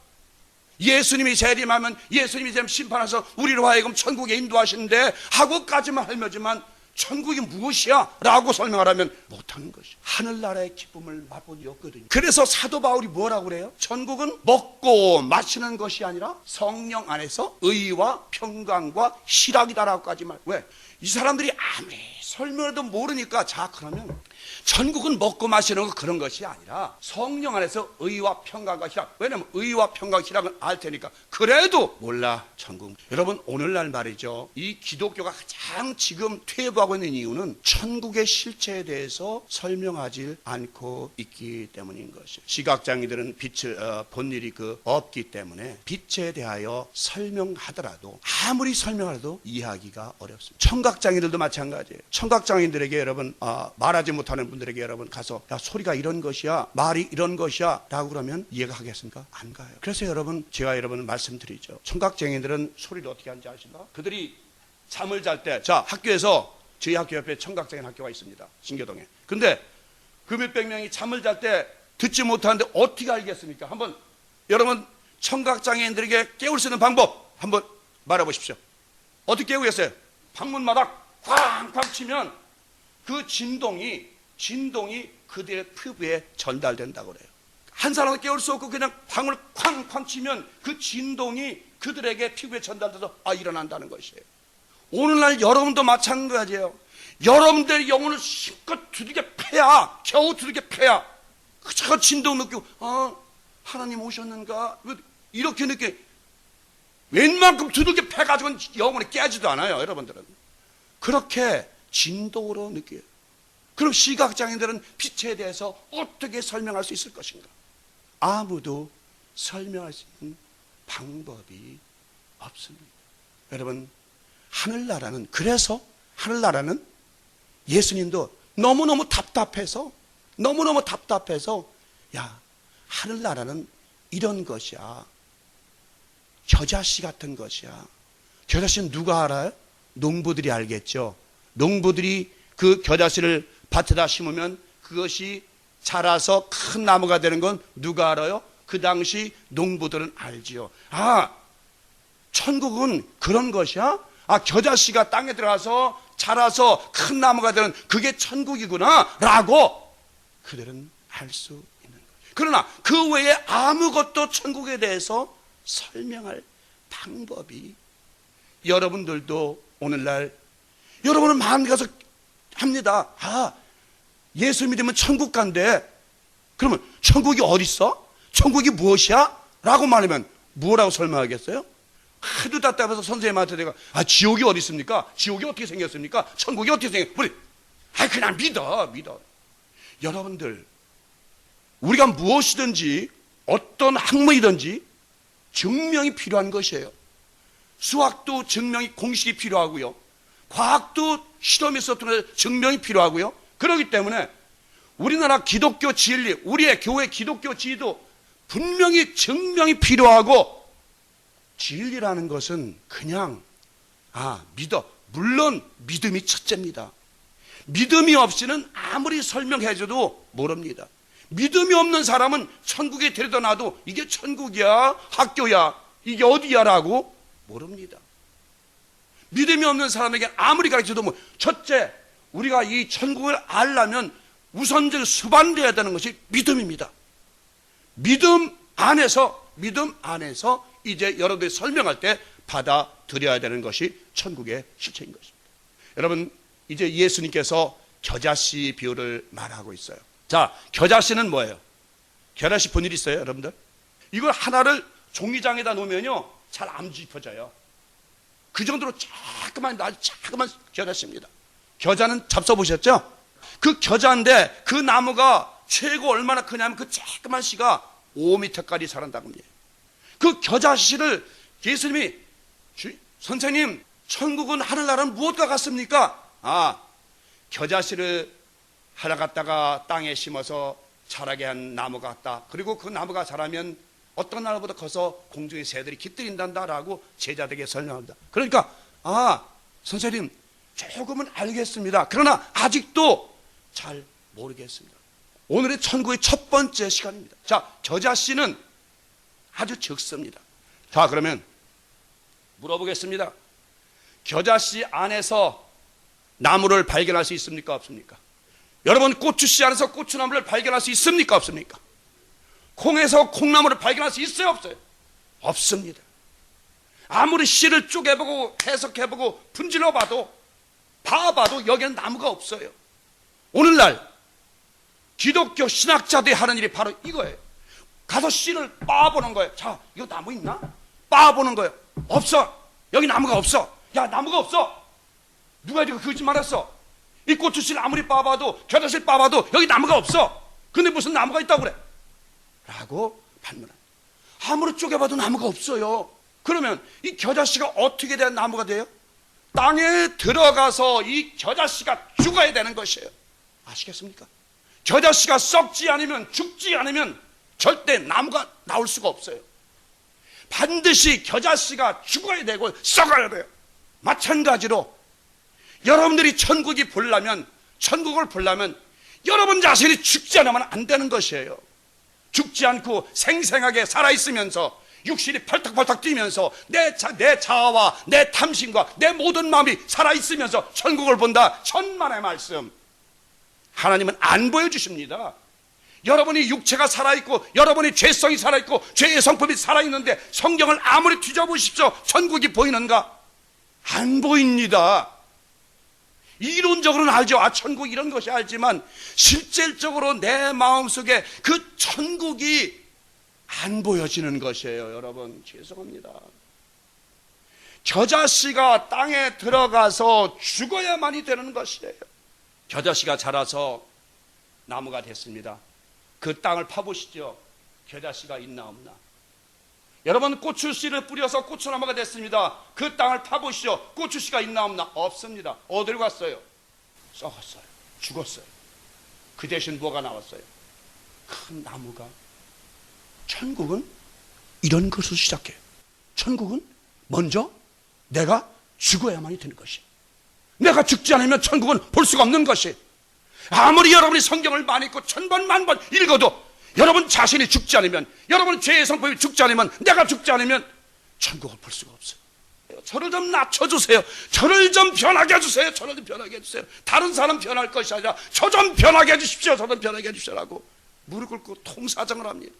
예수님이 재림하면 예수님이 심판해서 우리로 하여금 천국에 인도하시는데 하고까지만 할매지만 천국이 무엇이야? 라고 설명하라면 못하는 것이죠. 하늘나라의 기쁨을 맛본 적이 없거든요. 그래서 사도 바울이 뭐라고 그래요? 천국은 먹고 마시는 것이 아니라 성령 안에서 의와 평강과 희락이다라고까지 말. 왜? 이 사람들이 아무리 설명해도 모르니까, 자, 그러면 천국은 먹고 마시는 거 그런 것이 아니라 성령 안에서 의와 평강과 희락. 왜냐면 의와 평강, 희락은 알 테니까. 그래도 몰라, 천국. 여러분, 오늘날 말이죠, 이 기독교가 가장 지금 퇴보하고 있는 이유는 천국의 실체에 대해서 설명하지 않고 있기 때문인 것이에요. 시각장애들은 빛을 본 일이 없기 때문에 빛에 대하여 설명하더라도, 아무리 설명하더라도 이해하기가 어렵습니다. 청각장애들도 마찬가지예요. 청각장애인들에게 여러분 말하지 못하는 분들에게 여러분 가서, 야, 소리가 이런 것이야, 말이 이런 것이야 라고 그러면 이해가 가겠습니까? 안 가요. 그래서 여러분, 제가 여러분 말씀드리죠. 청각장애인들은 소리를 어떻게 하는지 아십니까? 그들이 잠을 잘 때, 자, 학교에서 저희 학교 옆에 청각장애인 학교가 있습니다, 신교동에. 근데 그 몇백 명이 잠을 잘 때 듣지 못하는데 어떻게 알겠습니까? 한번 여러분, 청각장애인들에게 깨울 수 있는 방법 한번 말해보십시오. 어떻게 깨우겠어요? 방문마다 쾅쾅 치면 그 진동이 그들의 피부에 전달된다고 그래요. 한 사람을 깨울 수 없고 그냥 방을 쾅쾅 치면 그 진동이 그들에게 피부에 전달돼서 일어난다는 것이에요. 오늘날 여러분도 마찬가지예요. 여러분들의 영혼을 힘껏 두들겨 패야, 겨우 두들겨 패야 그 진동 느끼고, 하나님 오셨는가, 이렇게 느끼. 웬만큼 두들겨 패가지고는 영혼이 깨지도 않아요. 여러분들은 그렇게 진동으로 느껴요. 그럼 시각장애인들은 빛에 대해서 어떻게 설명할 수 있을 것인가? 아무도 설명할 수 있는 방법이 없습니다. 여러분, 하늘나라는, 그래서 하늘나라는 예수님도 너무너무 답답해서 야, 하늘나라는 이런 것이야. 겨자씨 같은 것이야. 겨자씨는 누가 알아요? 농부들이 알겠죠. 농부들이 그 겨자씨를 밭에다 심으면 그것이 자라서 큰 나무가 되는 건 누가 알아요? 그 당시 농부들은 알지요. 아, 천국은 그런 것이야? 아, 겨자씨가 땅에 들어가서 자라서 큰 나무가 되는 그게 천국이구나 라고 그들은 알 수 있는 거예요. 그러나 그 외에 아무것도 천국에 대해서 설명할 방법이, 여러분들도 오늘날 여러분은 마음 가서 합니다. 아, 예수 믿으면 천국 간대. 그러면 천국이 어디 있어? 천국이 무엇이야? 라고 말하면 뭐라고 설명하겠어요? 하도 답답해서 선생님한테 내가, 아, 지옥이 어디 있습니까? 지옥이 어떻게 생겼습니까? 천국이 어떻게 생겼습니까? 아, 그냥 믿어. 여러분들, 우리가 무엇이든지 어떤 학문이든지 증명이 필요한 것이에요. 수학도 증명이, 공식이 필요하고요. 과학도 실험에서 통해서 증명이 필요하고요. 그렇기 때문에 우리나라 기독교 진리, 우리의 교회 기독교 지도 분명히 증명이 필요하고, 진리라는 것은 그냥 믿어. 물론 믿음이 첫째입니다. 믿음이 없이는 아무리 설명해줘도 모릅니다. 믿음이 없는 사람은 천국에 데려다 놔도 이게 천국이야, 학교야, 이게 어디야 라고 모릅니다. 믿음이 없는 사람에게 아무리 가르쳐도 첫째, 우리가 이 천국을 알려면 우선적으로 수반되어야 되는 것이 믿음입니다. 믿음 안에서 이제 여러분들이 설명할 때 받아들여야 되는 것이 천국의 실체인 것입니다. 여러분, 이제 예수님께서 겨자씨 비유를 말하고 있어요. 자, 겨자씨는 뭐예요? 겨자씨 본 일 있어요, 여러분들? 이걸 하나를 종이장에다 놓으면요, 잘 안 짚어져요. 그 정도로 자그만 겨자씨입니다. 겨자는 잡숴보셨죠? 그 겨자인데 그 나무가 최고 얼마나 크냐면 그 자그만 씨가 5m까지 자란다고 합니다. 그 겨자씨를 예수님이, 선생님, 천국은 하늘나라는 무엇과 같습니까? 아, 겨자씨를 하나 갖다가 땅에 심어서 자라게 한 나무 같다. 그리고 그 나무가 자라면 어떤 나무보다 커서 공중의 새들이 깃들인단다라고 제자들에게 설명합니다. 그러니까 선생님, 조금은 알겠습니다. 그러나 아직도 잘 모르겠습니다. 오늘의 천국의 첫 번째 시간입니다. 자, 겨자씨는 아주 적습니다. 자, 그러면 물어보겠습니다. 겨자씨 안에서 나무를 발견할 수 있습니까? 없습니까? 여러분, 고추씨 안에서 고추나무를 발견할 수 있습니까? 없습니까? 콩에서 콩나무를 발견할 수 있어요? 없어요? 없습니다. 아무리 씨를 쪼개보고 해석해보고 분질러봐도 봐봐도 여기는 나무가 없어요. 오늘날 기독교 신학자들이 하는 일이 바로 이거예요. 가서 씨를 빻아보는 거예요. 자, 이거 나무 있나? 빻아보는 거예요. 없어. 여기 나무가 없어. 야, 나무가 없어. 누가 이렇게 거짓말 했어? 이 고추씨를 아무리 빻아봐도, 겨자씨를 빻아봐도 여기 나무가 없어. 근데 무슨 나무가 있다고 그래? 라고 반문합니다. 아무리 쪼개봐도 나무가 없어요. 그러면 이 겨자씨가 어떻게 된 나무가 돼요? 땅에 들어가서 이 겨자씨가 죽어야 되는 것이에요. 아시겠습니까? 겨자씨가 썩지 않으면, 죽지 않으면 절대 나무가 나올 수가 없어요. 반드시 겨자씨가 죽어야 되고 썩어야 돼요. 마찬가지로 여러분들이 천국을 보려면 여러분 자신이 죽지 않으면 안 되는 것이에요. 죽지 않고 생생하게 살아있으면서 육신이 펄떡펄떡 뛰면서 내 자아와 내 탐심과 내 모든 마음이 살아있으면서 천국을 본다. 천만의 말씀. 하나님은 안 보여주십니다. 여러분이 육체가 살아있고 여러분이 죄성이 살아있고 죄의 성품이 살아있는데 성경을 아무리 뒤져보십시오. 천국이 보이는가? 안 보입니다. 이론적으로는 알죠. 천국 이런 것이 알지만 실질적으로 내 마음속에 그 천국이 안 보여지는 것이에요. 여러분, 죄송합니다. 겨자씨가 땅에 들어가서 죽어야만이 되는 것이에요. 겨자씨가 자라서 나무가 됐습니다. 그 땅을 파보시죠. 겨자씨가 있나 없나? 여러분, 고추씨를 뿌려서 고추나무가 됐습니다. 그 땅을 파보시죠. 고추씨가 있나 없나? 없습니다. 어디로 갔어요? 썩었어요. 죽었어요. 그 대신 뭐가 나왔어요? 큰 나무가. 천국은 이런 것을 시작해요. 천국은 먼저 내가 죽어야만이 되는 것이. 내가 죽지 않으면 천국은 볼 수가 없는 것이. 아무리 여러분이 성경을 많이 읽고 천번 만번 읽어도 여러분 자신이 죽지 않으면, 여러분 죄의 성품이 죽지 않으면, 내가 죽지 않으면 천국을 볼 수가 없어요. 저를 좀 낮춰주세요. 저를 좀 변하게 해주세요. 저를 좀 변하게 해주세요. 다른 사람 변할 것이 아니라 저 좀 변하게 해주십시오. 저 좀 변하게 해주십시오라고 무릎 꿇고 통사정을 합니다.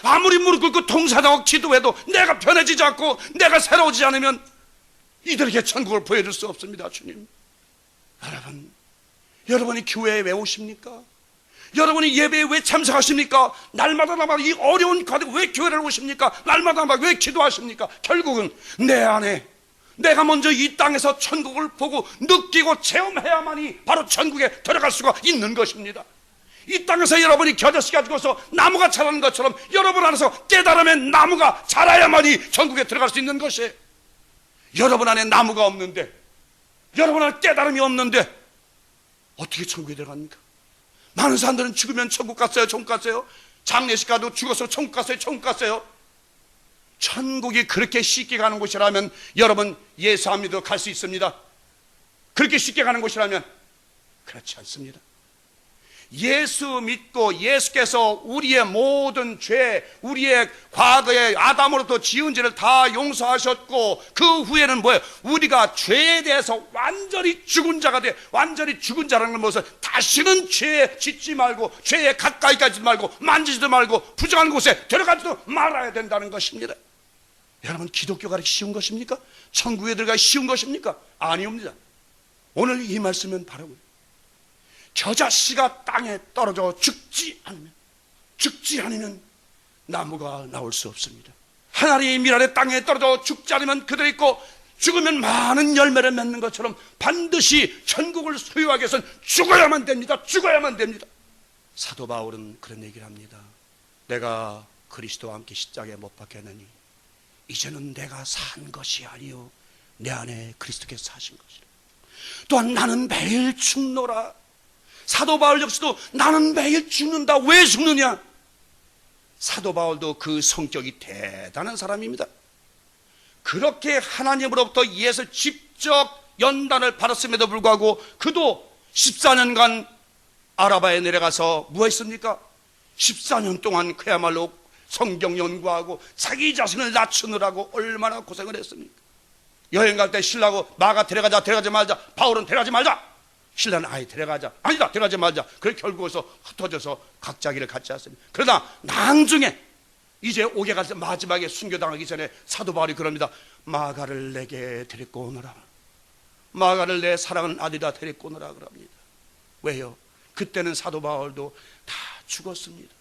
아무리 무릎 꿇고 통사정하고 기도해도 내가 변해지지 않고 내가 새로워지지 않으면 이들에게 천국을 보여줄 수 없습니다. 주님, 여러분이 교회에 왜 오십니까? 여러분이 예배에 왜 참석하십니까? 날마다 이 어려운 가운데 왜 교회를 오십니까? 날마다 왜 기도하십니까? 결국은 내 안에 내가 먼저 이 땅에서 천국을 보고 느끼고 체험해야만이 바로 천국에 들어갈 수가 있는 것입니다. 이 땅에서 여러분이 겨자씨 가지고서 나무가 자라는 것처럼 여러분 안에서 깨달음의 나무가 자라야만이 천국에 들어갈 수 있는 것이에요. 여러분 안에 나무가 없는데, 여러분 안에 깨달음이 없는데 어떻게 천국에 들어갑니까? 많은 사람들은 죽으면 천국 갔어요, 천국 갔어요. 장례식 가도 죽어서 천국 갔어요, 천국 갔어요. 천국이 그렇게 쉽게 가는 곳이라면 여러분 예수 안 믿어 갈 수 있습니다. 그렇게 쉽게 가는 곳이라면 그렇지 않습니다. 예수 믿고 예수께서 우리의 모든 죄, 우리의 과거의 아담으로부터 지은 죄를 다 용서하셨고, 그 후에는 뭐예요? 우리가 죄에 대해서 완전히 죽은 자가 돼. 완전히 죽은 자라는 건 무엇을? 다시는 죄에 짓지 말고, 죄에 가까이 가지 말고, 만지지도 말고, 부정한 곳에 들어가지도 말아야 된다는 것입니다. 여러분, 기독교가 그렇게 쉬운 것입니까? 천국에 들어가기 쉬운 것입니까? 아니옵니다. 오늘 이 말씀은 바로 겨자씨가 땅에 떨어져 죽지 않으면 나무가 나올 수 없습니다. 하나님의 밀알에 땅에 떨어져 죽지 않으면 그대로 있고, 죽으면 많은 열매를 맺는 것처럼 반드시 천국을 소유하기 위해서는 죽어야만 됩니다. 죽어야만 됩니다. 사도 바울은 그런 얘기를 합니다. 내가 그리스도와 함께 십자가에 못 박혔느니 이제는 내가 산 것이 아니요 내 안에 그리스도께서 사신 것이라. 또한 나는 매일 죽노라. 사도 바울 역시도 나는 매일 죽는다. 왜 죽느냐? 사도 바울도 그 성격이 대단한 사람입니다. 그렇게 하나님으로부터 예수 직접 연단을 받았음에도 불구하고 그도 14년간 아라바에 내려가서 뭐 했습니까? 14년 동안 그야말로 성경 연구하고 자기 자신을 낮추느라고 얼마나 고생을 했습니까? 여행 갈 때 신라고 마가 데려가지 말자. 바울은 데려가지 말자. 신라는 아예 데려가자. 아니다, 데려가지 말자. 그래 결국에서 흩어져서 각자 길을 같이 왔습니다. 그러나 나중에 이제 오게 갈 때 마지막에 순교당하기 전에 사도 바울이 그럽니다. 마가를 내게 데리고 오너라. 마가를 내 사랑하는 아들이다 데리고 오너라 그럽니다. 왜요? 그때는 사도 바울도 다 죽었습니다.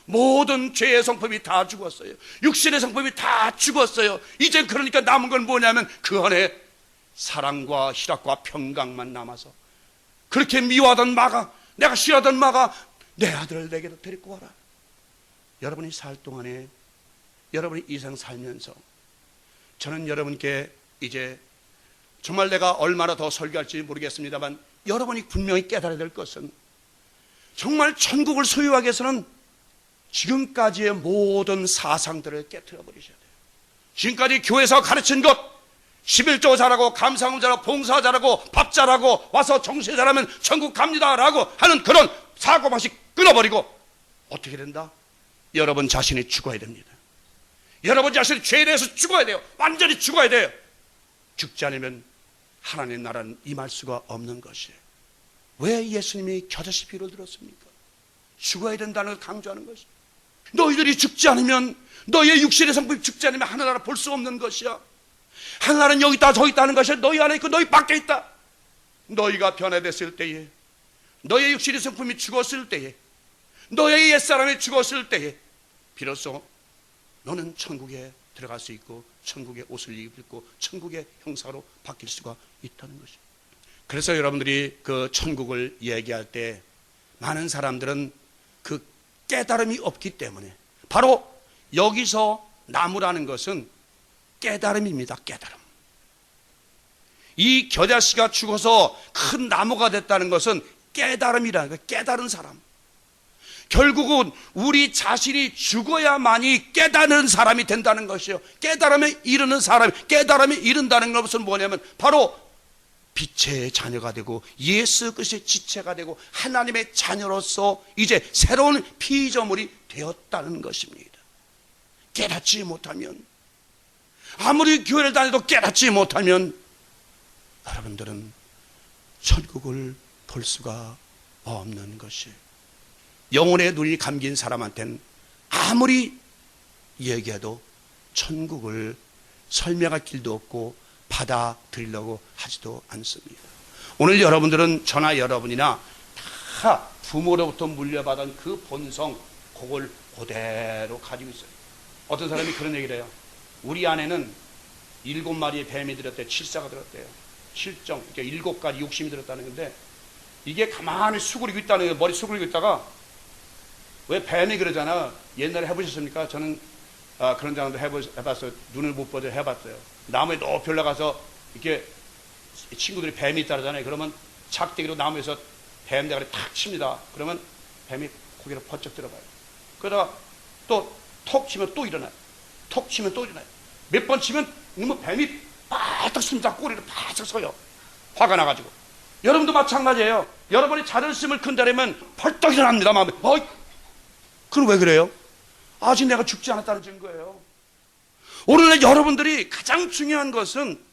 모든 죄의 성품이 다 죽었어요. 육신의 성품이 다 죽었어요. 이제 그러니까 남은 건 뭐냐면 그 안에 사랑과 희락과 평강만 남아서, 그렇게 미워하던 마가, 내가 싫어하던 마가 내 아들을 내게로 데리고 와라. 여러분이 살 동안에, 여러분이 이 생 살면서 저는 여러분께 이제 정말 내가 얼마나 더 설교할지 모르겠습니다만 여러분이 분명히 깨달아야 될 것은, 정말 천국을 소유하기 위해서는 지금까지의 모든 사상들을 깨트려 버리셔야 돼요. 지금까지 교회에서 가르친 것, 11조 잘하고 감사금 잘하고 봉사 잘하고 밥 잘하고 와서 정세 잘하면 천국 갑니다 라고 하는 그런 사고방식 끊어버리고 어떻게 된다? 여러분 자신이 죽어야 됩니다. 여러분 자신이 죄에 대해서 죽어야 돼요. 완전히 죽어야 돼요. 죽지 않으면 하나님 나라는 임할 수가 없는 것이에요. 왜 예수님이 겨자씨 비유를 들었습니까? 죽어야 된다는 걸 강조하는 것이에요. 너희들이 죽지 않으면, 너희의 육신의 성품이 죽지 않으면 하늘나라 볼 수 없는 것이야. 하늘나라는 여기 있다 저기 있다는 것이 너희 안에 있고 너희 밖에 있다. 너희가 변화됐을 때에, 너희의 육신의 성품이 죽었을 때에, 너희의 옛사람이 죽었을 때에 비로소 너는 천국에 들어갈 수 있고 천국의 옷을 입고 천국의 형사로 바뀔 수가 있다는 것이죠. 그래서 여러분들이 그 천국을 얘기할 때 많은 사람들은 그 깨달음이 없기 때문에 바로 여기서 나무라는 것은 깨달음입니다. 깨달음. 이 겨자씨가 죽어서 큰 나무가 됐다는 것은 깨달음이라는 거예요. 깨달은 사람. 결국은 우리 자신이 죽어야만이 깨닫는 사람이 된다는 것이요. 깨달음에 이르는 사람이, 깨달음에 이른다는 것은 뭐냐면 바로 빛의 자녀가 되고 예수 그리스도의 지체가 되고 하나님의 자녀로서 이제 새로운 피조물이 되었다는 것입니다. 깨닫지 못하면, 아무리 교회를 다녀도 깨닫지 못하면 여러분들은 천국을 볼 수가 없는 것이에요. 영혼의 눈이 감긴 사람한테는 아무리 얘기해도 천국을 설명할 길도 없고 받아들이려고 하지도 않습니다. 오늘 여러분들은 저나 여러분이나 다 부모로부터 물려받은 그 본성, 그걸 그대로 가지고 있어요. 어떤 사람이 그런 얘기를 해요. 우리 안에는 7마리의 뱀이 들었대요. 칠사가 들었대요. 실정, 그러니까 7가지 욕심이 들었다는 건데, 이게 가만히 수그리고 있다는 거예요. 머리 수그리고 있다가, 왜 뱀이 그러잖아. 옛날에 해보셨습니까? 저는 그런 장도 해봤어요. 눈을 못 보죠. 해봤어요. 나무에 높이 올라가서 이렇게 친구들이 뱀이 있다 그러잖아요. 그러면 작대기로 나무에서 뱀 대가리 탁 칩니다. 그러면 뱀이 고개를 번쩍 들어봐요. 그러다가 또 톡 치면 또 일어나요. 톡 치면 또 일어나요. 몇 번 치면 뱀이 바짝 씁니다. 꼬리를 바짝 서요. 화가 나가지고. 여러분도 마찬가지예요. 여러분이 자존심을 큰다라면 벌떡 일어납니다. 마음에. 그럼 왜 그래요? 아직 내가 죽지 않았다는 증거예요. 오늘날 여러분들이 가장 중요한 것은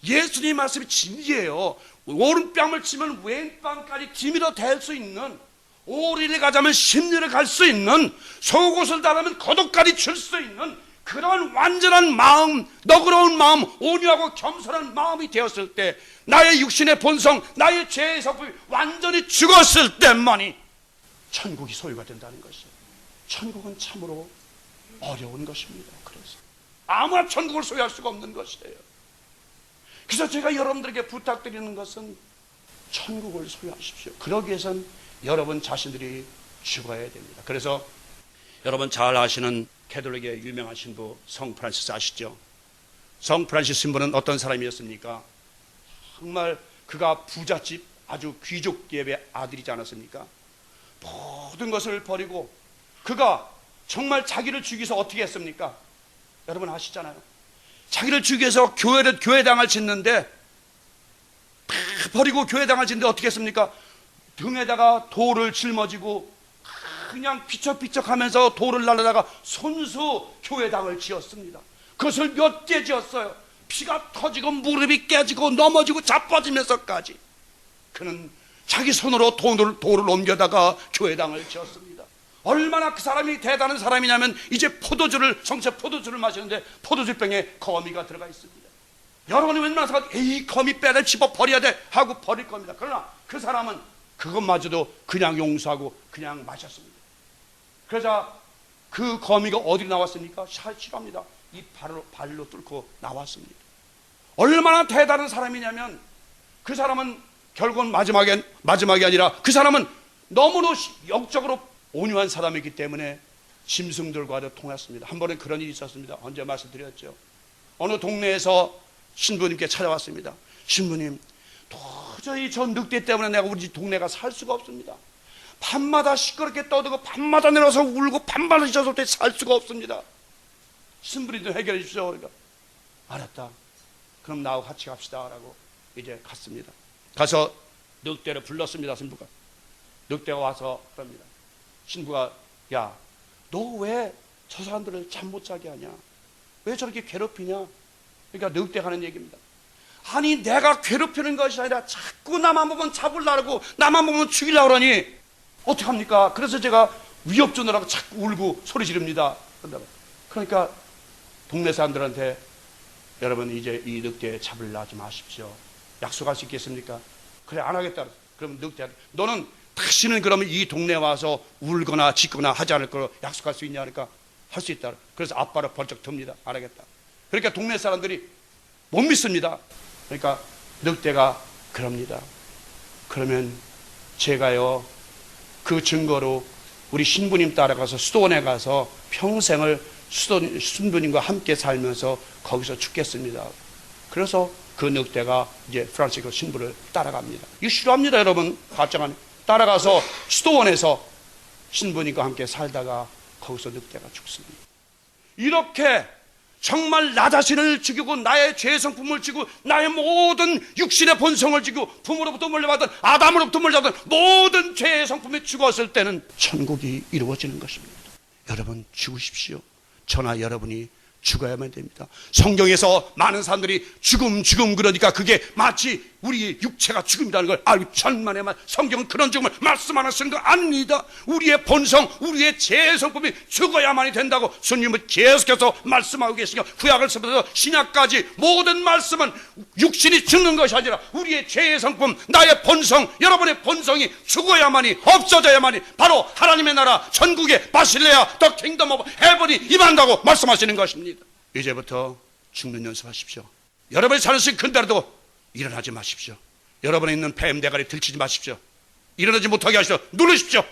예수님 말씀이 진리예요. 오른뺨을 치면 왼뺨까지 기밀어 댈 수 있는, 오리를 가자면 십리를 갈 수 있는, 속옷을 달으면 겉옷까지 줄 수 있는 그런 완전한 마음, 너그러운 마음, 온유하고 겸손한 마음이 되었을 때, 나의 육신의 본성, 나의 죄의 성품이 완전히 죽었을 때만이 천국이 소유가 된다는 것이에요. 천국은 참으로 어려운 것입니다. 그래서 아무나 천국을 소유할 수가 없는 것이에요. 그래서 제가 여러분들에게 부탁드리는 것은 천국을 소유하십시오. 그러기 위해선 여러분 자신들이 죽어야 됩니다. 그래서 여러분 잘 아시는 캐톨릭의 유명한 신부 성 프란시스 아시죠? 성 프란시스 신부는 어떤 사람이었습니까? 정말 그가 부잣집 아주 귀족계의 아들이지 않았습니까? 모든 것을 버리고 그가 정말 자기를 죽이기 위해서 어떻게 했습니까? 여러분 아시잖아요. 자기를 죽이기 위해서 교회당을 짓는데, 다 버리고 교회당을 짓는데 어떻게 했습니까? 등에다가 돌을 짊어지고 그냥 피척피척하면서 돌을 날라다가 손수 교회당을 지었습니다. 그것을 몇 개 지었어요. 피가 터지고 무릎이 깨지고 넘어지고 자빠지면서까지 그는 자기 손으로 돌을 옮겨다가 교회당을 지었습니다. 얼마나 그 사람이 대단한 사람이냐면, 이제 성체 포도주를 마시는데 포도주병에 거미가 들어가 있습니다. 여러분이 웬만해서 이 거미 빼를 집어 버려야 돼 하고 버릴 겁니다. 그러나 그 사람은 그것마저도 그냥 용서하고 그냥 마셨습니다. 그러자 그 거미가 어디로 나왔습니까? 싫어합니다. 이 발로 뚫고 나왔습니다. 얼마나 대단한 사람이냐면, 그 사람은 결국은 마지막이 아니라 그 사람은 너무나 영적으로 온유한 사람이기 때문에 짐승들과도 통했습니다. 한 번은 그런 일이 있었습니다. 언제 말씀드렸죠. 어느 동네에서 신부님께 찾아왔습니다. 신부님, 도저히 저 늑대 때문에 내가 우리 동네가 살 수가 없습니다. 밤마다 시끄럽게 떠들고 밤마다 내려서 울고 밤마다 짖었을 때 살 수가 없습니다. 신부님 좀 해결해 주십시오. 그러니까 알았다. 그럼 나하고 같이 갑시다 라고 이제 갔습니다. 가서 늑대를 불렀습니다. 신부가. 늑대가 와서 그럽니다. 신부가, 야, 너 왜 저 사람들을 잠 못 자게 하냐? 왜 저렇게 괴롭히냐? 그러니까 늑대가 하는 얘기입니다. 아니, 내가 괴롭히는 것이 아니라 자꾸 나만 보면 잡으려고, 나만 보면 죽이려고 그러니 어떡합니까? 그래서 제가 위협주느라고 자꾸 울고 소리 지릅니다. 그러니까 동네 사람들한테, 여러분 이제 이 늑대 잡으려 하지 마십시오. 약속할 수 있겠습니까? 그래, 안 하겠다. 그럼 늑대한테, 너는 다시는 그러면 이 동네에 와서 울거나 짖거나 하지 않을 거로 약속할 수 있냐? 하니까 할 수 있다. 그래서 앞발을 번쩍 듭니다. 안 하겠다. 그러니까 동네 사람들이 못 믿습니다. 그러니까 늑대가 그럽니다. 그러면 제가요, 그 증거로 우리 신부님 따라가서 수도원에 가서 평생을 신부님과 함께 살면서 거기서 죽겠습니다. 그래서 그 늑대가 이제 프란시스코 신부를 따라갑니다. 이거 싫어합니다, 여러분. 가짜가 따라가서 수도원에서 신부님과 함께 살다가 거기서 늑대가 죽습니다. 이렇게 정말 나 자신을 죽이고 나의 죄의 성품을 죽이고 나의 모든 육신의 본성을 죽이고 부모로부터 물려받은 아담으로부터 물려받은 모든 죄의 성품이 죽었을 때는 천국이 이루어지는 것입니다. 여러분 죽으십시오. 저나 여러분이 죽어야만 됩니다. 성경에서 많은 사람들이 죽음 그러니까 그게 마치 우리의 육체가 죽음이라는 걸 알고 천만에만 성경은 그런 죽음을 말씀 하나 쓰는 거 아닙니다. 우리의 본성, 우리의 죄의 성품이 죽어야만이 된다고 주님은 계속해서 말씀하고 계시니까 구약을 쓰면서 신약까지 모든 말씀은 육신이 죽는 것이 아니라 우리의 죄의 성품, 나의 본성, 여러분의 본성이 죽어야만이 없어져야만이 바로 하나님의 나라 천국의 바실레아 더 킹덤 오브 헤븐이 임한다고 말씀하시는 것입니다. 이제부터 죽는 연습하십시오. 여러분이 사는 수 큰데라도 일어나지 마십시오. 여러분에 있는 뱀 대가리 들키지 마십시오. 일어나지 못하게 하시오. 누르십시오.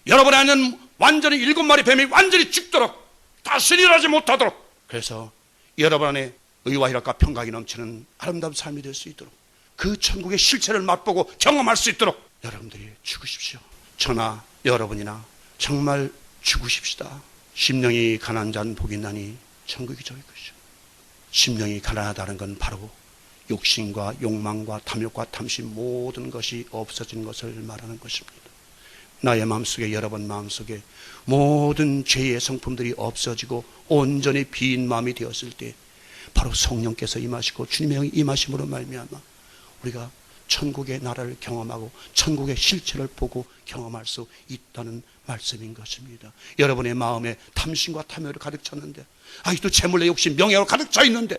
여러분 안에는 완전히 7마리 뱀이 완전히 죽도록 다시 일어나지 못하도록, 그래서 여러분 안에 의와 희락과 평강이 넘치는 아름다운 삶이 될 수 있도록, 그 천국의 실체를 맛보고 경험할 수 있도록 여러분들이 죽으십시오. 저나 여러분이나 정말 죽으십시다. 심령이 가난한 자는 복이 있나니 천국이 저희 것이죠. 심령이 가난하다는 건 바로 욕심과 욕망과 탐욕과 탐심 모든 것이 없어지는 것을 말하는 것입니다. 나의 마음속에, 여러분 마음속에 모든 죄의 성품들이 없어지고 온전히 빈 마음이 되었을 때 바로 성령께서 임하시고 주님의 영이 임하심으로 말미암아 우리가 천국의 나라를 경험하고 천국의 실체를 보고 경험할 수 있다는 말씀인 것입니다. 여러분의 마음에 탐심과 탐욕을 가득 찼는데, 아직도 재물의 욕심, 명예로 가득 차 있는데,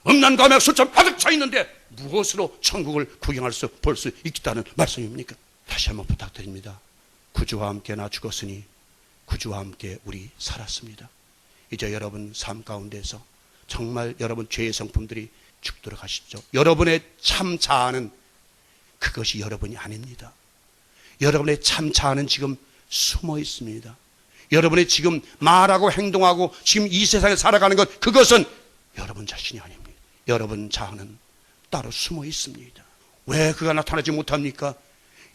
음란감에 술점 가득 차 있는데 무엇으로 천국을 구경할 수, 볼 수 있다는 말씀입니까? 다시 한번 부탁드립니다. 구주와 함께 나 죽었으니 구주와 함께 우리 살았습니다. 이제 여러분 삶 가운데서 정말 여러분 죄의 성품들이 죽도록 하십시오. 여러분의 참 자아는 그것이 여러분이 아닙니다. 여러분의 참 자아는 지금 숨어 있습니다. 여러분의 지금 말하고 행동하고 지금 이 세상에 살아가는 것, 그것은 여러분 자신이 아닙니다. 여러분 자아는 따로 숨어 있습니다. 왜 그가 나타나지 못합니까?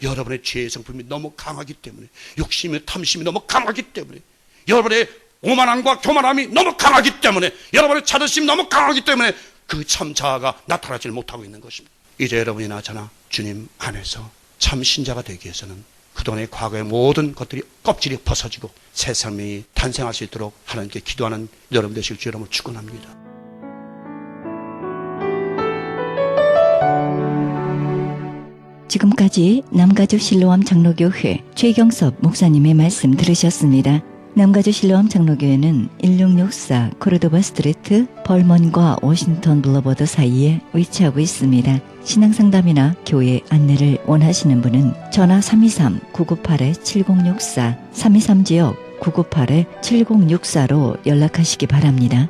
여러분의 죄의 성품이 너무 강하기 때문에, 욕심이 탐심이 너무 강하기 때문에, 여러분의 오만함과 교만함이 너무 강하기 때문에, 여러분의 자존심이 너무 강하기 때문에 그 참 자아가 나타나지 못하고 있는 것입니다. 이제 여러분이나 저나 주님 안에서 참 신자가 되기 위해서는 그동안의 과거의 모든 것들이 껍질이 벗어지고 새 삶이 탄생할 수 있도록 하나님께 기도하는 여러분 되실 줄 여러분을 축원합니다. 지금까지 남가주 실로암 장로교회 최경섭 목사님의 말씀 들으셨습니다. 남가주 실로암 장로교회는 1664 코르도바 스트리트 벌먼과 워싱턴 블러버드 사이에 위치하고 있습니다. 신앙상담이나 교회 안내를 원하시는 분은 전화 323-998-7064, 323지역 998-7064로 연락하시기 바랍니다.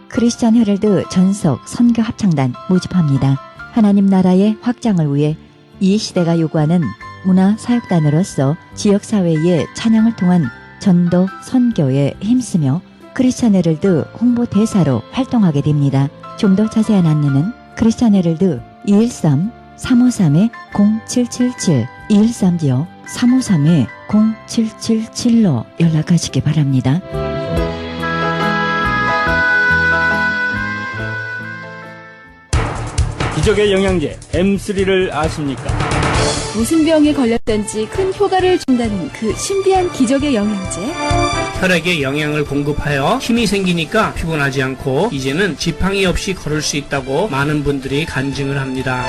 크리스천 헤럴드 전속 선교 합창단 모집합니다. 하나님 나라의 확장을 위해 이 시대가 요구하는 문화 사역단으로서 지역사회의 찬양을 통한 전도 선교에 힘쓰며 크리스천 헤럴드 홍보대사로 활동하게 됩니다. 좀 더 자세한 안내는 크리스천 헤럴드 213-353-0777 213지역 353-0777로 연락하시기 바랍니다. 기적의 영양제 M3를 아십니까? 무슨 병에 걸렸든지 큰 효과를 준다는 그 신비한 기적의 영양제. 혈액에 영양을 공급하여 힘이 생기니까 피곤하지 않고 이제는 지팡이 없이 걸을 수 있다고 많은 분들이 간증을 합니다.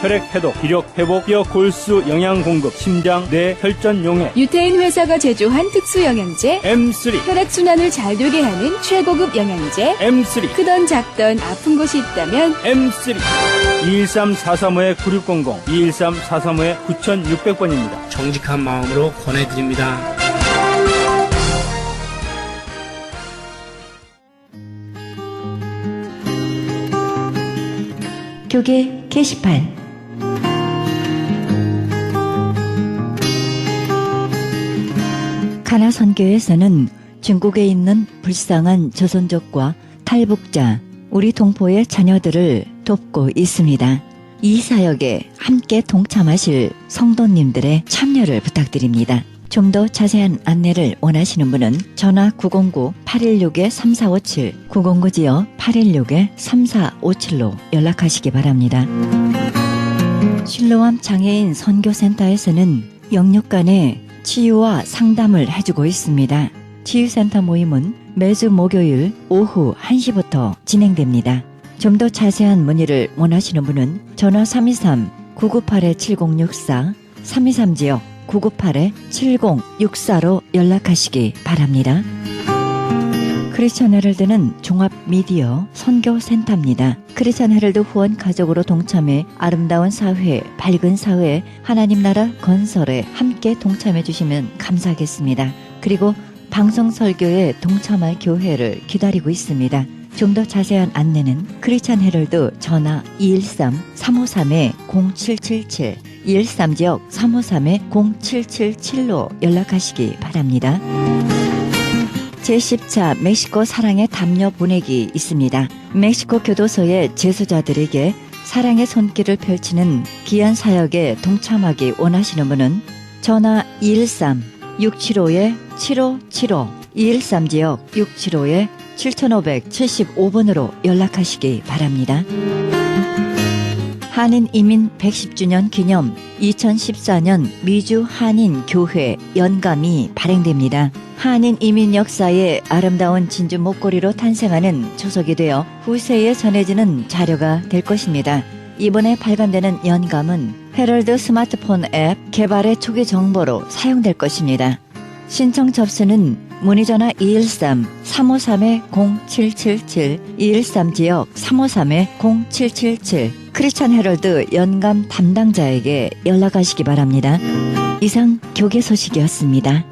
혈액 해독, 기력 회복, 뼈 골수 영양 공급, 심장, 뇌, 혈전 용해. 유태인 회사가 제조한 특수 영양제. M3. 혈액 순환을 잘 되게 하는 최고급 영양제. M3. 크던 작던 아픈 곳이 있다면 M3. 213-435-9600, 213-435-9600번입니다. 정직한 마음으로 권해드립니다. 교계 게시판. 가나 선교에서는 중국에 있는 불쌍한 조선족과 탈북자, 우리 동포의 자녀들을 돕고 있습니다. 이 사역에 함께 동참하실 성도님들의 참여를 부탁드립니다. 좀 더 자세한 안내를 원하시는 분은 전화 909-816-3457, 909-816-3457로 연락하시기 바랍니다. 실로암 장애인 선교센터에서는 영육 간의 치유와 상담을 해주고 있습니다. 치유센터 모임은 매주 목요일 오후 1시부터 진행됩니다. 좀 더 자세한 문의를 원하시는 분은 전화 323-998-7064, 323지역 998-7064로 연락하시기 바랍니다. 크리스천 헤럴드는 종합 미디어 선교센터입니다. 크리스천 헤럴드 후원 가족으로 동참해 아름다운 사회, 밝은 사회, 하나님 나라 건설에 함께 동참해 주시면 감사하겠습니다. 그리고 방송 설교에 동참할 교회를 기다리고 있습니다. 좀 더 자세한 안내는 크리스천 헤럴드 전화 213-353-0777, 213지역 353-0777로 연락하시기 바랍니다. 제10차 멕시코 사랑의 담요 보내기 있습니다. 멕시코 교도소의 재소자들에게 사랑의 손길을 펼치는 귀한 사역에 동참하기 원하시는 분은 전화 213-675-7575, 213지역 675-7575번으로 연락하시기 바랍니다. 한인 이민 110주년 기념 2014년 미주 한인 교회 연감이 발행됩니다. 한인 이민 역사의 아름다운 진주 목걸이로 탄생하는 초석이 되어 후세에 전해지는 자료가 될 것입니다. 이번에 발간되는 연감은 헤럴드 스마트폰 앱 개발의 초기 정보로 사용될 것입니다. 신청 접수는 문의전화 213-353-0777, 213지역 353-0777, 크리스천 헤럴드 연감 담당자에게 연락하시기 바랍니다. 이상 교계 소식이었습니다.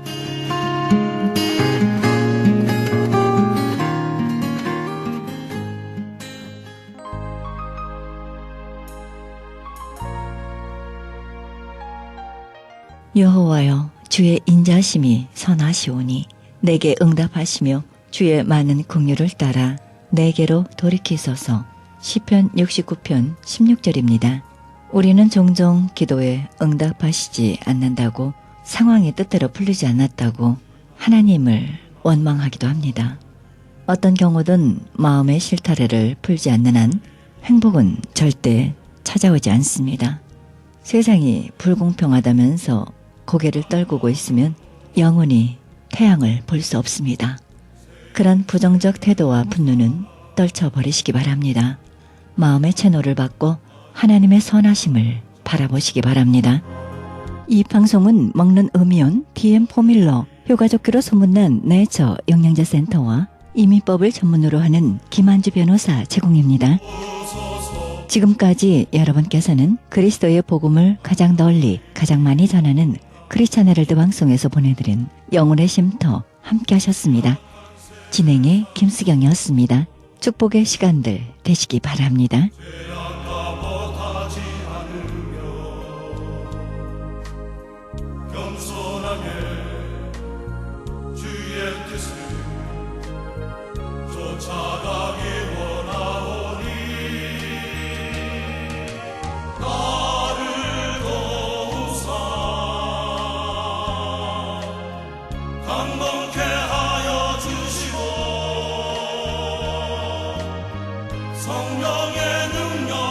여호와여, 주의 인자심이 선하시오니 내게 응답하시며 주의 많은 긍휼을 따라 내게로 돌이키소서. 시편 69편 16절입니다. 우리는 종종 기도에 응답하시지 않는다고, 상황이 뜻대로 풀리지 않았다고 하나님을 원망하기도 합니다. 어떤 경우든 마음의 실타래를 풀지 않는 한 행복은 절대 찾아오지 않습니다. 세상이 불공평하다면서 고개를 떨구고 있으면 영원히 태양을 볼 수 없습니다. 그런 부정적 태도와 분노는 떨쳐버리시기 바랍니다. 마음의 채널을 받고 하나님의 선하심을 바라보시기 바랍니다. 이 방송은 먹는 음이온 DM 포밀러, 효과좋기로 소문난 네이처 영양제 센터와 이민법을 전문으로 하는 김한주 변호사 제공입니다. 지금까지 여러분께서는 그리스도의 복음을 가장 널리 가장 많이 전하는 크리스천 헤럴드 방송에서 보내드린 영혼의 쉼터 함께 하셨습니다. 진행의 김수경이었습니다. 축복의 시간들 되시기 바랍니다. 성령의 능력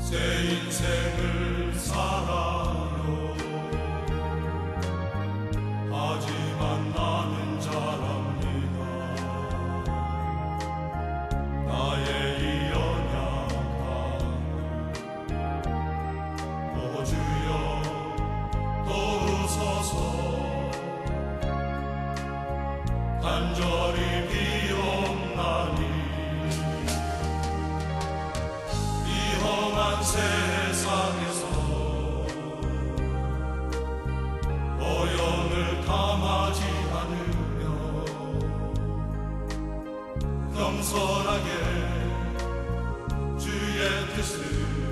새 인생을 살아요. 하지만 나는 잘합니다. 나의 이 연약함을 오 주여 도우소서. 간절히 비옵나니 이 험한 세상에서 오염을 담하지 않으며 겸손하게 주의 뜻을